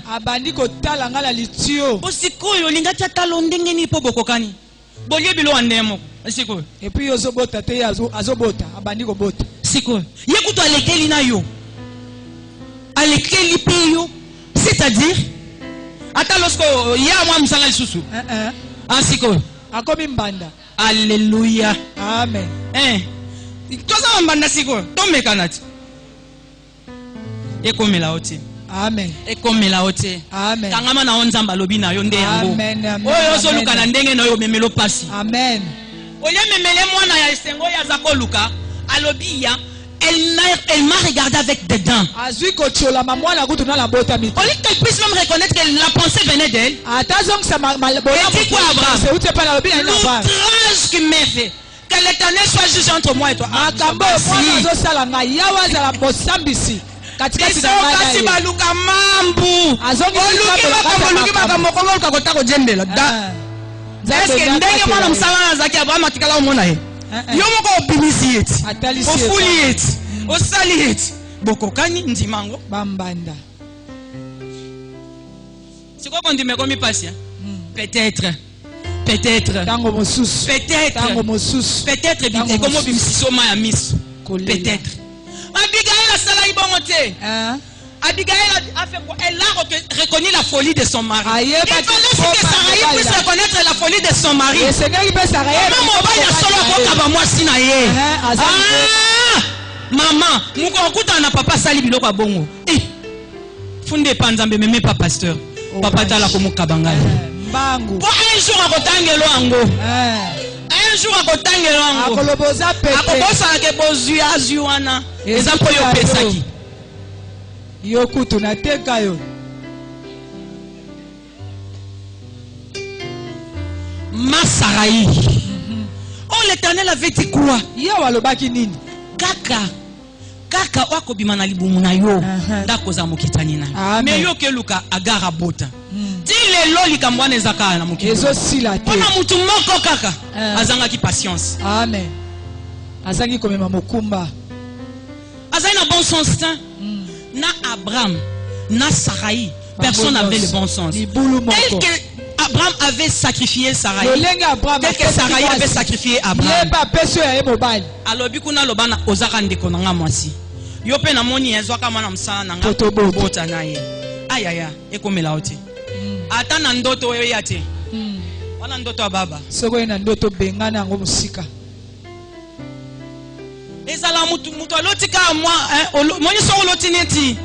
Et puis azobota te azobota abandi kobota. Siko. Yekuto alekeli na yo. Alekeli pe yo. C'est-à-dire ata lorsque ya mwa msala lisusu. Siko. Akomi mbanda. Alléluia. Amen. Toza mbanda siko. Tome kanati. Ekomela oti. Amen. Ekomela oti. Amen. Kangama na onzamba lobi na yo nde yango. Amen. Oyo so luka na ndenge na yo memelo pasi. Amen. Elle m'a regardé avec des dents. Au lieu qu'elle puisse même reconnaître que la pensée venait d'elle. Elle dit quoi Abraham? L'outrage qui m'est fait. Que l'Éternel soit juge entre moi et toi. Est-ce que ndenge mwana musala zaki Abraham atikala omona ye? Yo moko obimisi yeti. Ofuli yeti. Osali yeti. Bokokani ndimango bambanda. C'est quoi qu'on dit mais comme il passe? Peut-être. Peut-être. Tango mosusu. Peut-être. Tango mosusu. Peut-être bien comme obimisi soma ya miss. Peut-être. Abigail a sala ibongote. Abigail a fait quoi? Elle a reconnu la folie de son mari. Il fallait que Sarai puisse reconnaître la folie de son mari. Maman, mukokuta na papa sali biloko abongo. Funde panzambe meme pas pasteur. Papa tala ko mukabangala. Mbangu. Pour un jour akotangelo ango. Un jour akotangelo ango. Akoloboza pete. Akobosa ke bozu azuana. Ezampo yo pesaki. Yokutu na teka yo. Ma Sarai. Oh, l'Éternel avait dit quoi? Yawalobaki nini? Kaka wako bimana libumu na yo. Ndako za mukitani na. Me yo ke luka agara bota. Dile loli kambwane zaka na mukitani. Ezo sila te. Ona mutu moko kaka. Azanga ki patience. Amen. Azangi komema mokumba. Azanga na bon sens. Na Abraham, na Sarai, personne n'avait le bon sens. Tel que Abraham avait sacrifié Sarai, tel que Sarai avait sacrifié Abraham. Alors, bikuna lobana ozaka ndeko nanga mwasi. Yo pe na moni ezwaka mana msala nanga bota na ye. Ayaya, ekomela oti. Ata na ndoto yo yate. wana ndoto ya baba soko ina ndoto bengana ngo musika ezala mutu alotika moni so oloti neti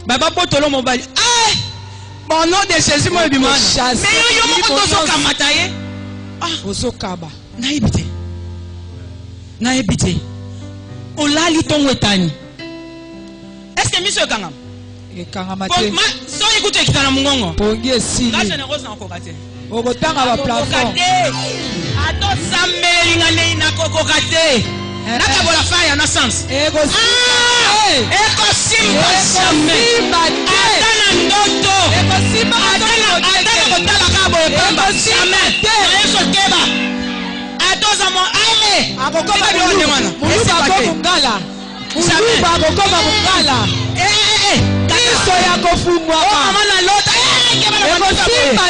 baba potolo mobali bon nom de Jésus mo bimana mais yo moko tozo kamata ye ozo kaba na ebite olali tongo etani est-ce que miso ekanga ekanga mate so ikuto ekitana mungongo pongi esili la générose na kokate obotanga ba plafond ato sambelinga nei na kokokate nakabola faya na sens ego simba simba ata na ndoto ata na kotala kabo pamba jamais yeso keba atoza mo ale akokoma bione wana mungala muluba akokoma mungala kiso ya kofungwa mama na lota ego simba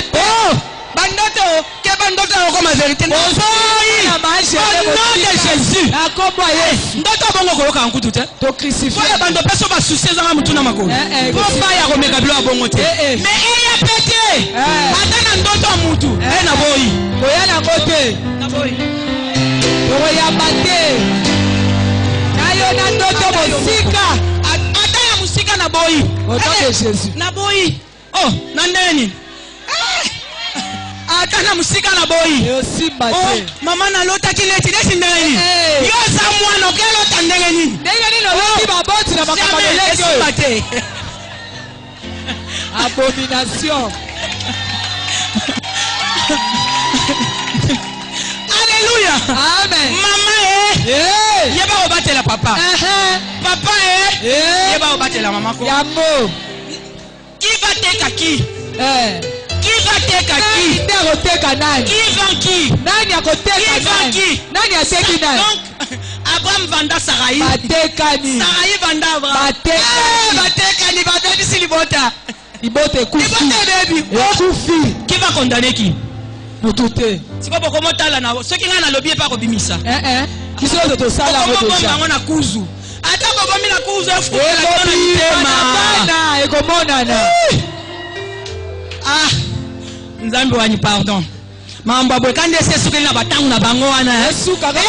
bandoto keba ndoto okoma vérité ozoi na maje au nom de Jésus akomba Yesu ndoto bongo koloka nkutu te to crucifié oya bando peso ba souci zanga mutuna makolo po ba ya komeka bilo bongo te mais eya pete ata na ndoto mutu na boyi koya na ngote na boyi koya bate nayo na ndoto musika ata ya musika na boyi au nom de Jésus na boyi oh na ndeni ata na musika na boyi mama na lota kileti desi ndenge nini yo za mwana okelota ndenge nini oloti baboti na makambo leki abomination alléluia amen mama yeba obatela papa papa yeba obatela mama ko yango qui va teka qui qui va teka qui nani akoteka nani qui vend qui nani akoteka nani nani ateki nani donc Abraham vanda Sarai batekani Sarai vanda Abraham batekani babebisi libota libota ekufi qui va condamner qui mutu te sikopo komotala na soki nga na lobi pa kobimisa kiso to tosala ngo tosala ngo na kuzu ata bobomi na kuzu efukela na mitema ekomonana nzambe wani pardon mambo bwekande sesukeli na batangu na bango wana esuka au nom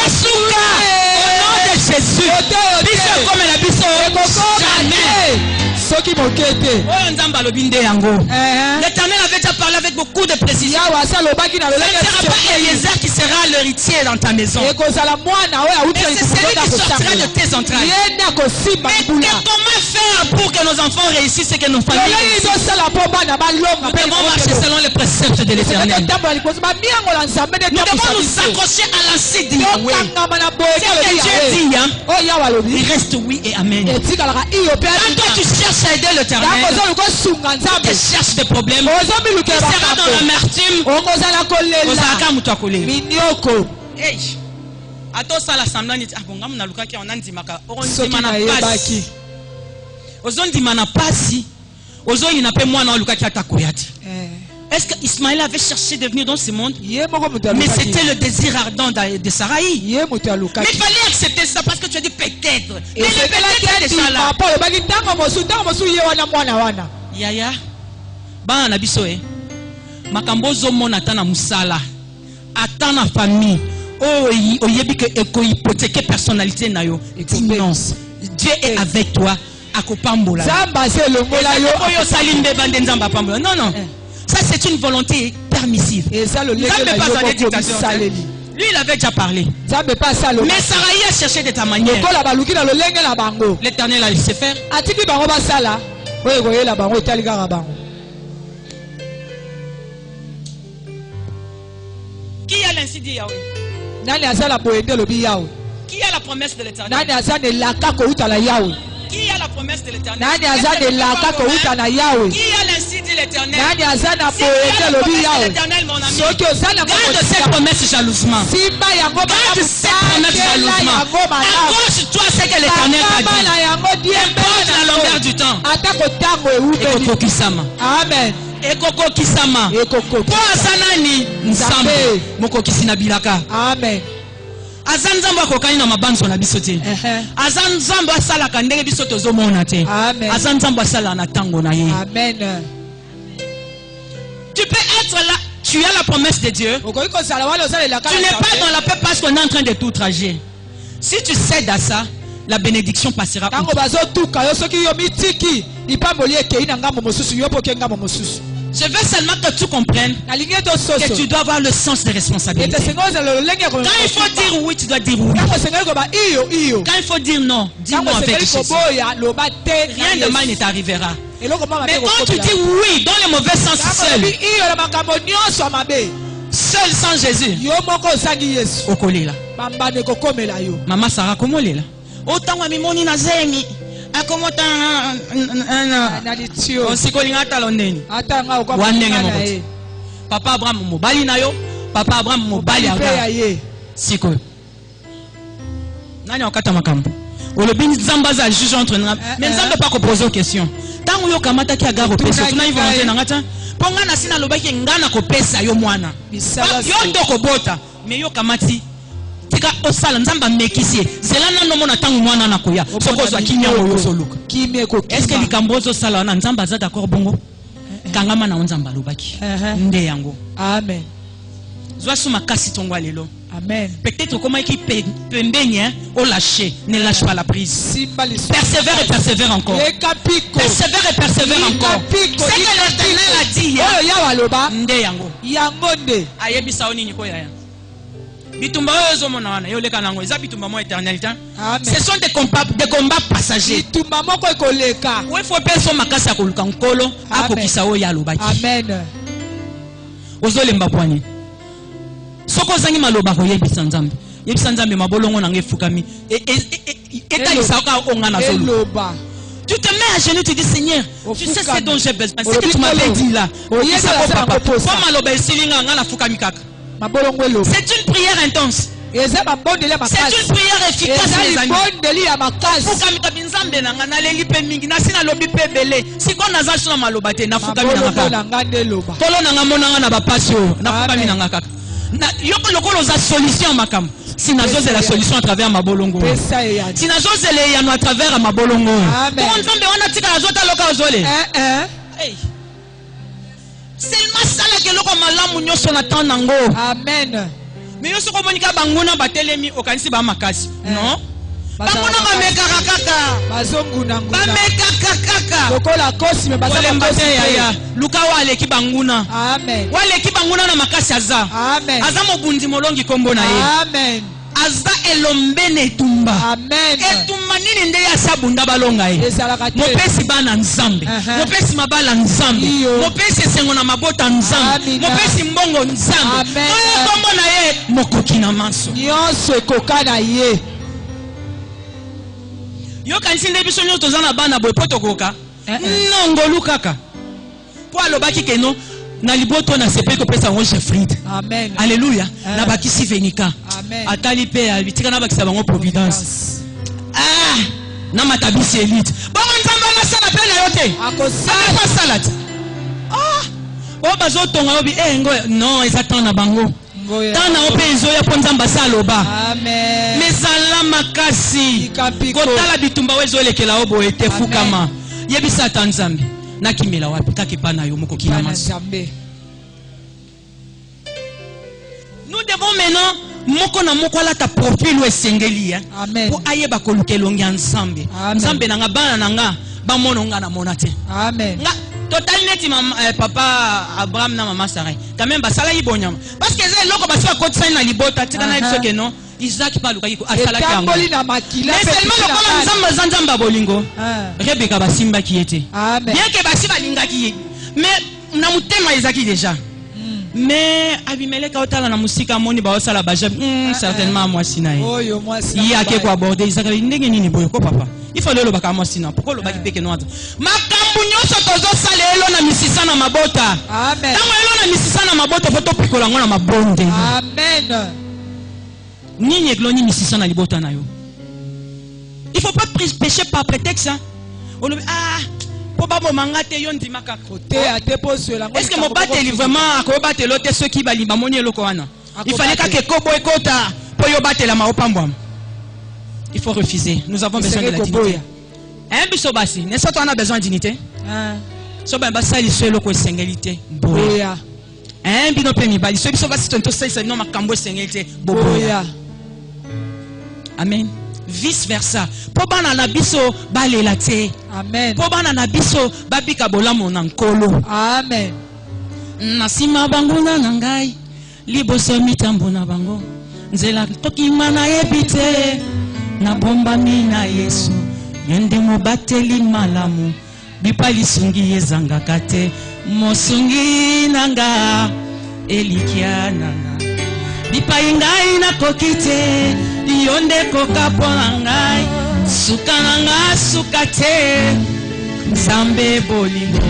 de Jésus biso ekomela biso jamais soki mokete oyo nzambe alobi nde yango l'Éternel avait déjà parlé avec beaucoup de précision yawa salobaki na lolenge ce ne sera pas Eliezer qui sera l'héritier dans ta maison ekozala mwana oyo awuti c'est celui qui sortira de tes entrailles yenda kosimba mais comment faire pour que nos enfants réussissent et que nos familles réussissent nous devons marcher selon les préceptes de l'Éternel nous devons nous accrocher à l'ancien de Yahweh c'est que Dieu dit il reste oui et amen quand toi tu cherches à aider l'Éternel tu cherches des problèmes tu seras dans l'amertume ozalaka mutu akolela atosala semblant neti bonga muna lukaki on andimaka ondima na pasi ozondima na pasi ozoyina pe mwana olukaki atakoya ti est-ce que Ismaël avait cherché de venir dans ce monde mais c'était le désir ardent de Sarai mais il fallait accepter ça parce que tu as dit peut-être mais le peut-être est déjà là yaya bana na biso makambo zomona ata na musala ata na famille oyebi que éco-hypothéquer personnalité na yo non Dieu est avec toi akopambola non non ça c'est une volonté permissive Nzambe pas en dictation lui il avait déjà parlé mais Sarai a cherché de ta manière l'Éternel a laissé faire qui a l'ainsi dit Yahweh qui a la promesse de l'Éternel qui a la promesse de l'Éternel qui a l'ainsi dit l'Éternel si tu as la promesse de l'Éternel mon ami garde cette promesse jalousement garde cette promesse jalousement accroche-toi à ce que l'Éternel t'a dit importe la longueur du temps ekokokisama amen ekokokisama po aza nani nzambe mokokisi na bilaka amen aza nzambe akokani na mabanzo na biso te aza nzambe asalaka ndenge biso tozomona te aza nzambe asalaka na ntango na ye amen tu peux être là Tu as la promesse de Dieu. Tu n'es pas dans la paix parce qu'on est en train de tout trager. Si tu cèdes à ça, la bénédiction passera. Je veux seulement que tu comprennes que tu dois avoir le sens des responsabilités. Quand il faut dire oui, tu dois dire oui. Quand il faut dire non, dis-moi avec Jésus. Rien de mal ne t'arrivera. Mais quand tu dis oui dans le mauvais sens seul sans Jésus, okolela. Maman Sarah, comment est là? Autant à mimoni na zemi. Akomota osikolingata londeni. Papa Abraham mobali na yo, Papa Abraham mobali Abraham. Siko. Nani okata makambo. Olobi nzamba za juge entre nous. Mais nzamba pas ko poser question. Tango yo kamata ki agaro pesa, tuna volonté na ngata. Ponga na sina lobaki ngana ko pesa yo mwana. Yo ndoko bota, mais yo kamati tika osala nzamba mekisie. Zela na no mona tango mwana na koya. Soko so kimia yo soluka. Est-ce que likambozo sala na nzamba za d'accord bongo? Kangama na nzamba lobaki. Nde yango. Amen. Zwa suma kasi tongwa lelo. Amen. Peut-être comment qui pembenya au lâcher, ne lâche pas la prise. Persévère et persévère encore. Persévère et persévère encore. C'est que l'Éternel a dit. Nde yango. Yangonde. Ayebisa oni niko ya. Bitumba ozo mona wana yo leka nango eza bitumba mo éternalité. Ce sont des combats passagers. Bitumba moko ekoleka. Oui, faut penser makasa koluka nkolo akokisa o ya lobaki. Amen. Ozolemba poani. Soko zangi maloba ko yebisa nzambe. Yebisa nzambe mabolongo na ngefukami. Eta isaka onga na zolo. Tu te mets à genoux, tu dis Seigneur, tu sais ce dont j'ai besoin. Ce que tu m'avais dit là. C'est une prière intense. C'est une prière efficace, les amis. Si nous avons la solution à travers ma bolongo. Si nous avons à travers ma bolongo. Seulement ça que l'on malamu nyoso na tanango. Amen. Mais yo soko monika banguna batelemi okanisi ba makasi. Non? Banguna ba meka kaka. Bazonguna nguna. Ba meka kaka. Lokola kosi me bazaba kosi ya. Luka wale ki banguna. Amen. Wale ki banguna na makasi aza. Amen. Aza mobundi molongi kombo na ye. Amen. Aza elombene tumba. Amen. Etumba nini nde ya sabunda balonga ye. Mopesi bana nzambe. Mopesi mabala nzambe. Mopesi sengo na mabota nzambe. Mopesi mbongo nzambe. Amen. Kombo na ye mokoki na manso. Nyonso ekoka na ye. Yo kanisi nde biso nyonso tozana bana boye poto koka. Nongolu kaka. Po alobaki keno na liboto na sepe ko pesa ngoshe Fried. Amen. Alléluia. Na bakisi venika. Amen. Atali pe abitika na bakisa bango providence. Ah, na matabisi elite. Bon nzamba na sala pe na yote. Akosala pas salade. Ah. O bazo tonga obi ngo non ezatan na bango. Tana opezo ya ponzamba saloba. Amen. Mezala makasi. Kotala bitumba wezo lekela obo ete fukama. Yebisa tanzambe. Nakimela wapi kakipana yo moko kina mas. Nous devons maintenant moko na moko la ta profil we sengeli ya. Amen. Pour ayeba kolukelongi ensemble. Nzambe na nga bana na nga ba mononga na monate. Amen. Nga total neti papa Abraham na maman Sarah. Quand même basala ibonyama. Parce que c'est loko baswa kotsa na libota tika na etsoke non. Isaac paluka yiko asala kango. Mais seulement le comme nzamba bolingo. Rebecca basimba qui était. Bien que basimba linga qui mais na mutema Isaac déjà. Mais Abimelech a otala na musika moni ba osala baje certainement moi sinae. Oyo moi sina. Il y a quelque aborder Isaac ndenge nini boyo ko papa. Il faut le baka moi sina. Pourquoi le baki peke no ata. Makambu nyoso tozo sala elo na misisa na mabota. Amen. Tango elo na misisa na mabota poto pikola ngona mabonde. Amen. Nini egloni misisa na libota na yo. Il faut pas pécher par prétexte. Ah, probablement mangate yo ndima kaka. Est-ce que mon bateli vraiment akobateli lote ceux qui balimba moni eloko wana. Il fallait que kobo ekota po yo batela ma opambwa. Il faut refuser. Nous avons besoin de la dignité. Hein bisobasi, n'est-ce pas on a besoin de dignité? So ben basali selo ko singalité. Boya. Hein bino pe mibali so biso basi tonto sai no makambo sengete boboya. Amen. Vice versa. Po bana na biso balela te. Amen. Po bana na biso babika bolamo na nkolo. Amen. Nasima bango na ngai liboso mitambo na bango nzela toki mana ebite na bomba mina Yesu yende mobateli malamu bipali sungi ezanga kate mosungi nanga elikia nanga bipai ngai na kokite yonde kokapona ngai suka nanga sukate Nzambe bolingo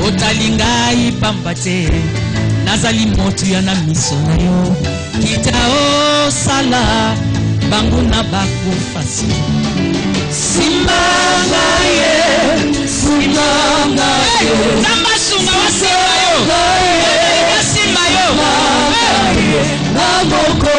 otalingai pambate nazali motu ya na miso na yo kita o sala bangu na bakufasi simbanga ye Nzamba sunga wa simba yo simba yo namoko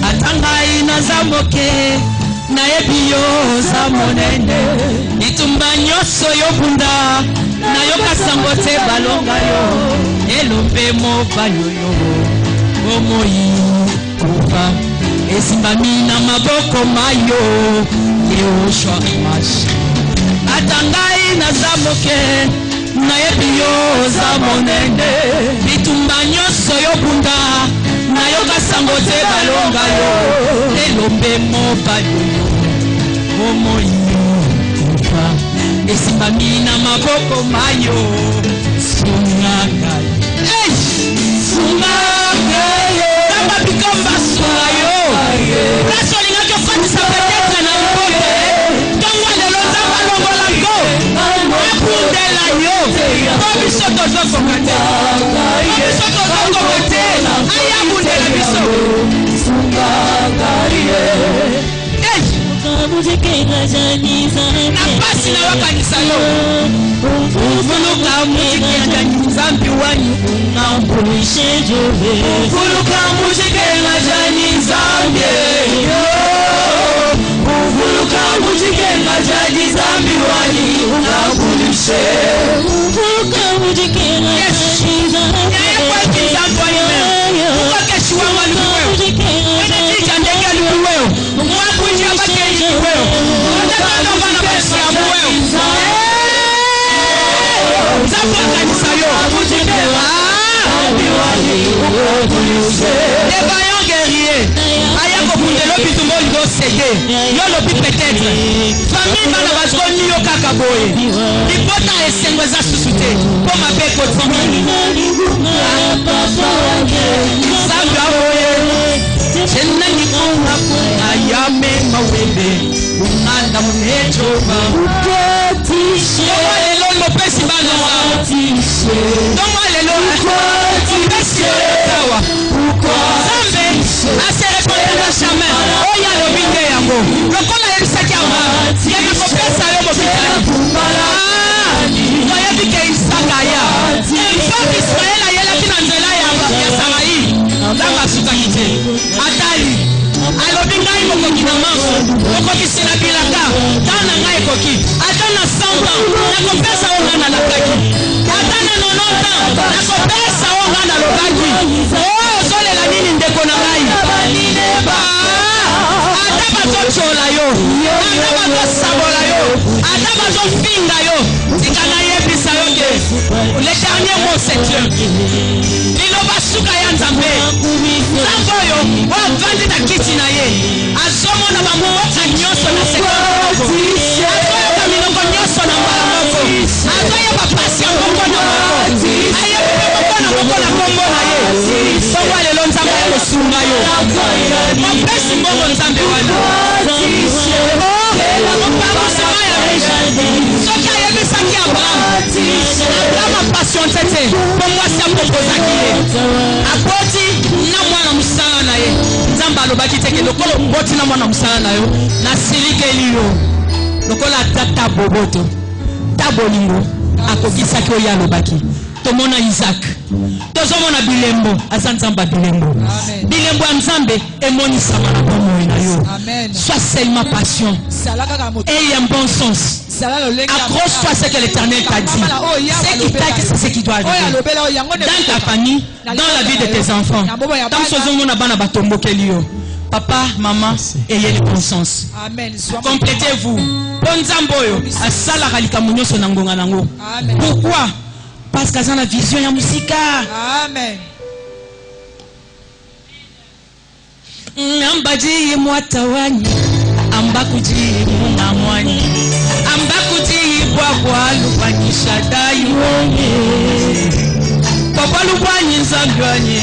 atangai nazamoke na ebio za monene itumba nyoso yobunda na yokasango te balonga yo elombe mobali yo omoi kufa esimbami na maboko mayo eoshwa mashi atangai nazamoke na ebio za monene itumba nyoso yobunda na yokasango te balonga yo elombe mobali yo omoi kufa esimbami na maboko mayo sunga ngai sunga ngai kama bikomba sunga yo raso lingaki ofatisa petetre na libote tongo lelo nzamba longola ngo akundela yo po biso tozokoka te po biso tozokoka te ayabundela biso sunga ngai napasi na wakanisa yo uvuluka muziki ya Nzambi wanyu uvuluka muziki ya Nzambi uvuluka muziki ya Nzambi wanyu unambulishe uvuluka muziki ya Nzambi kwa kizambo wanyu kwa keshuwa wanyu wene tija ndege luweo mwakujia bakeli luweo mwakujia bakeli luweo Nzambi kanisa yo les vaillants guerriers aya kokundela bitumbo libo sege yo lobi peut-être famille bana bazoni yo kaka boye libota esengo eza susu te mpo mabe kotimi Nzambi aoye jenani konga ayame mawebe unganda munejoma lelo lopesi banonga dongo lelo lopesi tawa Nzambe ase répondre jamais oya lobinde yango lokola yebisaki yango yena kopesa yo mobitani oyebi ke Isaka ya mfoki Israel ayelaki na nzela ya Sarai ntango asukaki te atali alobi ngai mokoki na manso okokisi na bilaka ntango na ngai ekoki ata na 100 ans nakopesa o ngai nalakaki ata na 90 ans nakopesa o ngai nalobaki ozolela nini ndeko na ngai ata bazochola yo ata bazosabola yo ata bazofinga yo tika nayebisa yo ke le dernier mot c'est Dieu liloba suka ya Nzambe Nzambe oyo wavandi na kiti na ye azomona bamboka nyonso na sekonde azoyoka minoko nyonso na mbala moko azoyeba pasi ya moko na moko ayebi moko na moko na kombo na ye bongo lelo Nzambe akosunga yo mopesi mbongo Nzambe wana mopangisama ya riche soki ayebisaki Abraham apasiante te mpo mwasi apropozaki ye aboti na mwana mosala na ye Nzambe alobaki teke lokolo mboti na mwana mosala na yo nasilikeli yo lokola ata boboto ta bolingo akokisaki oyo alobaki tomona Isaac tozomona bilembo aza nzamba bilembo bilembo ya nzambe emonisama na bomoi na yo sois seulement patient et un bon sens. Accroche-toi à ce que l'Éternel t'a dit. Ce qui t'a dit, c'est ce qui doit arriver dans ta famille, dans la vie de tes enfants. Papa, maman, ayez le bon sens. Complétez-vous. Pourquoi? Parce qu'elle a la vision de la musique. Amen. Ambadi mwatawani ambakuji munamwani ambakuji bwakwa lupanyisha dayuonye papa lupani nzambyanye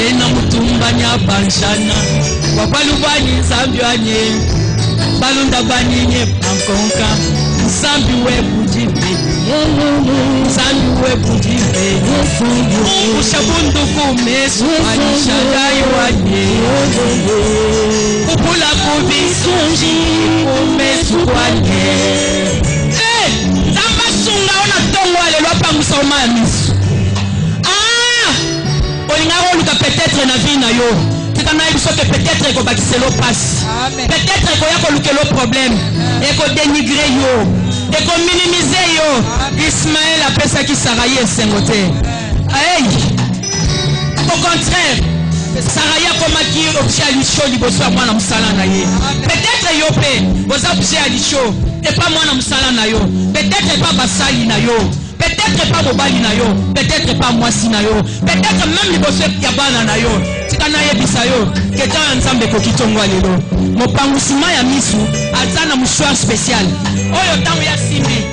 ena mutumbanya banshana papa lupani nzambyanye balunda banyinye pankonka nzambi webujibe nzambi webujibe ushabundu kumesu anyisha dayuonye kupula kubisunji kumesu kwanye nzamba sunga ona tongo alelo pangusa oma misu olingaro luka peut-être na vie na yo tikana ibiso que peut-être ko bakiselo passe peut-être ko yako lukelo problème et ko dénigrer yo et ko minimiser yo Ismaël apesa ki Saraye sengote au contraire Saraya komaki objet à l'isho liboso ya mwana musala na ye peut-être yo pe boza objet à l'isho et pas mwana musala na yo peut-être pas basali na yo peut-être pas mobali na yo peut-être pas mwasi na yo peut-être même liboso ya bana na yo tika na yebisa yo ke ta nzambe ko kitongwa lelo mopangusima ya misu aza na mouchoir spécial oyo tango ya simbi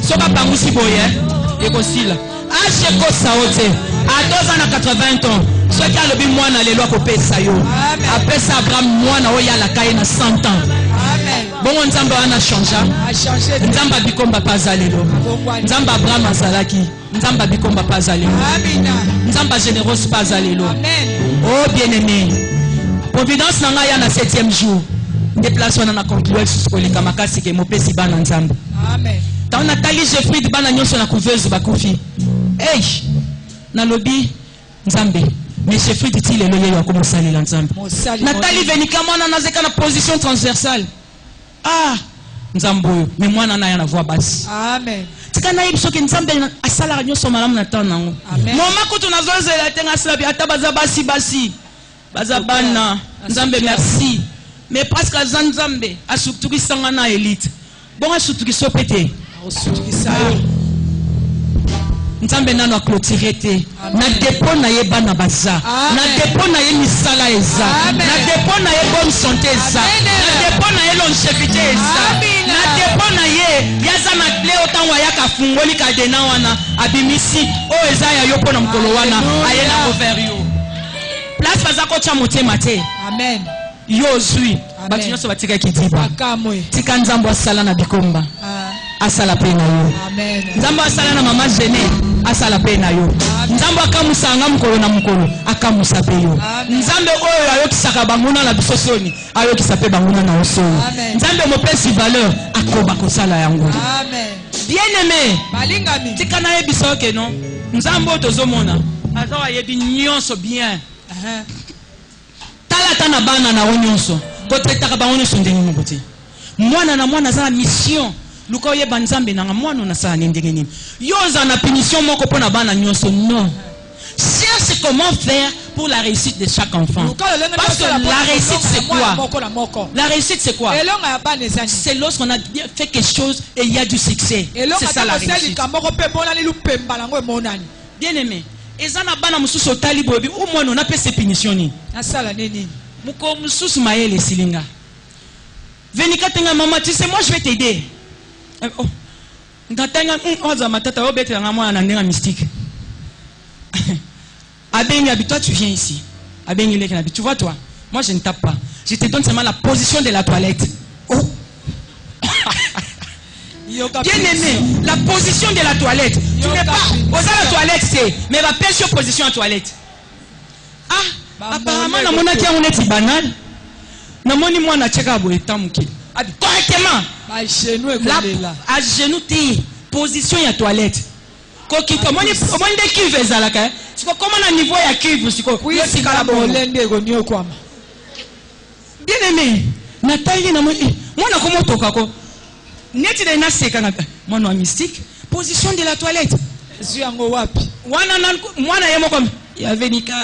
soka pangusi boye ekosila acheko saote adoza na 80 ans ce qui a le bi mwana lelo akopesa yo apesa Abraham mwana oyo alaka na 100 ans bongo nzambe wana changea nzambe bikomba paza lelo nzambe Abraham azalaki nzambe bikomba paza lelo nzambe généreux paza lelo oh bien-aimé providence nanga ya na 7e jour déplace wana na conclure sur koleka makasi ke mopesi bana nzambe amen tant Nathalie Jeffrey de bana nyonso na couveuse bakufi na lobby nzambe mais Jeffrey dit lelo yeyo akomosalela nzambe Nathalie venika mwana nazeka na position transversale nzambe oyo mais mwana na ya na voix basse amen tika na yebiso ke nzambe asala nyonso malamu na temps nango moma kutu nazozela tenga slabi ata baza basi baza bana nzambe merci mais parce que nzambe asutukisanga na élite bon asutukiso pete asutukisa nzambe nano a clôturé te na dépôt na ye bana baza na dépôt na ye misala eza na dépôt na ye bonne santé eza na dépôt na ye longévité eza na dépôt na ye yaza na clé autant wa yaka fungoli kadena wana abimisi o eza ya yo pona mkolo wana aye na couvert yo place baza ko cha motema te amen yo zui batu nyonso batika kidiba tika nzambo asala na bikomba asala pe na yo amen nzambo asala na mama Jene asala pe na yo nzambo akamusanga mukolo na mukolo akamusa pe yo nzambe oyo ayokisaka banguna na bisosoni ayokisa pe banguna na osoni nzambe mopesi valeur akoba kosala yango amen bien-aimé balingami tika na yebisa ke non nzambo tozomona azawa yebi nyonso bien talata na bana na nyonso kotetaka bango nyonso ndenge moko te mwana na mwana za mission luka oyeba nzambe nanga mwana na sala ndenge nini yoza na punition moko pona bana nyonso non cherche comment faire pour la réussite de chaque enfant parce que la réussite c'est quoi la réussite c'est quoi c'est lorsqu'on a bien fait quelque chose et il y a du succès c'est ça la réussite bien aimé ezana bana mususu otali bobi umwana na pese punition ni asala nini muko mususu mayele silinga venika tenga maman tu sais moi je vais t'aider oh ndatenga oza matata obetela nga mwana ndenga mystique abengi abi toi tu viens ici abengi leki na bi tu vois toi moi je ne tape pas je te donne seulement la position de la toilette oh bien aimé, la position de la toilette. Tu n'es pas aux la toilette, c'est mais la pêche position en toilette. Apparemment, na mona qui on est banal. Na moni moi na cheka bo etamuki. Correctement. À genoux t'es position ya toilette. kokita omoni nde kivu ezalaka siko koma na niveau ya kivu siko yosikala bolende ekonio kwama bien aimé natali na mwana komotoka ko neti de naseka na mwana wa mystique position de la toilette zuyango wapi mwana yemo comme yavenika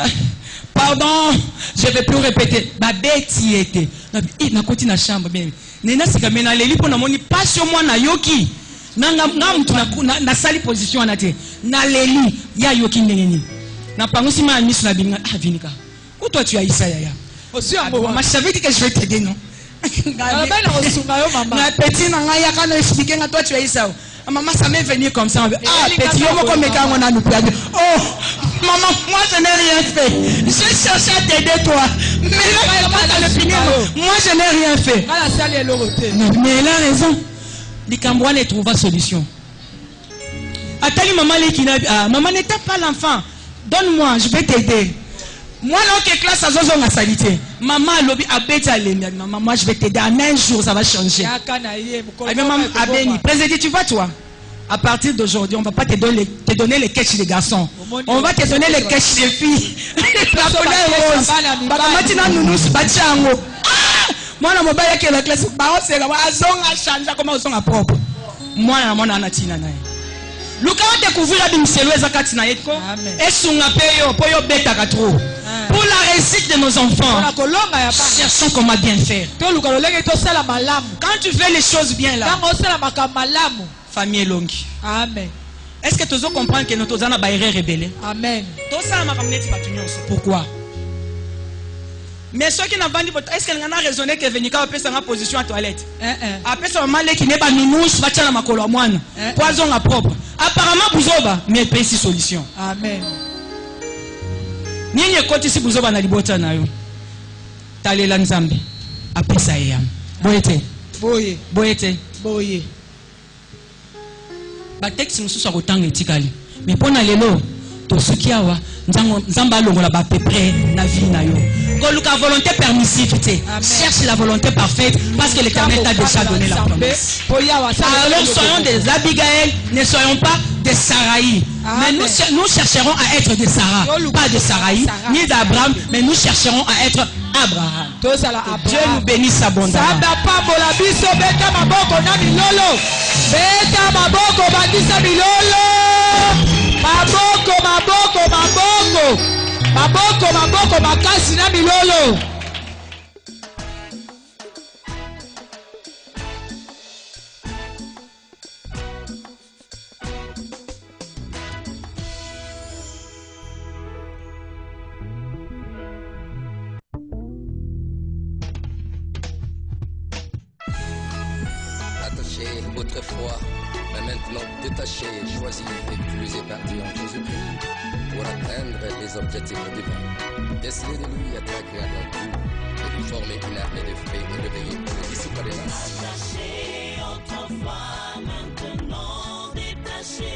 pardon je vais plus répéter babeti était na koti na chambre bien nena sika mena leli pona moni passion mwana yoki nanga mtu na sali position anate na leli ya yoki ndengeni na pangosi ma misu na binga avinika ou toi tu as Isaya ya aussi ma savais que je vais t'aider non na petit nanga ya kana expliquer nga toi tu as Isaya maman ça m'est venu comme ça petit yo moko meka ngona nous plaît oh maman moi je n'ai rien fait je cherche à t'aider toi mais là moi je n'ai rien fait mais elle a raison Likambouane ne trouve pas solution. Attali maman maman ne tape pas l'enfant. Donne-moi, je vais t'aider. Moi là que classe à Zozo na salité. Maman lobi abeta lemia. Maman moi je vais t'aider. En un jour ça va changer. Maman Abeni, président tu vois toi. À partir d'aujourd'hui, on va pas te donner les caches des garçons. On va te donner les caches des filles. La couleur rose. Matina nounous bachango. Moi na mobile ke la classe ba osela wa azonga chanza comme osonga propre moi na tina nae luka wa découvrir bimselo ezakati na yeko esunga peyo poyo beta ka trop pour la réussite de nos enfants cherchons comment bien faire quand tu fais les choses bien là famille longue amen est-ce que tu os comprendre que notre zana ba erreur rebelle amen to ça ma kamneti batunyonso pourquoi mais ceux qui n'ont pas dit, est-ce qu'elle a raisonné que Venika a fait sa position à toilette? Après ça, maman qui n'est pas nounous, va tirer la makolo moine. Poison à propre. Apparemment, Bouzoba, mais pas ici solution. Amen. Ni côté si Bouzoba na libota na yo. Tale la nzambe. Après ça y est. Boyete. Boye. Boyete. Boye. Ba texte musu so kotanga etikali. Mais pona lelo to sukiawa nzamba longola ba pepre na vie na yo. La volonté permissive, cherche la volonté parfaite parce que l'Éternel t'a déjà donné la promesse. Alors soyons des Abigail, ne soyons pas des Saraï. Mais nous chercherons à être des Sarah, pas des Saraï, ni d'Abraham, mais nous chercherons à être Abraham. Dieu nous bénisse abondamment. Maboko makasi na milolo. Attaché autrefois, mais maintenant détaché, choisi et plus épargné en Jésus-Christ pour atteindre les objectifs divins. Déceler de lui être agréable en tout, et lui former une armée de fées et le veiller pour les disciples de l'âme. Attaché autrefois, maintenant détaché.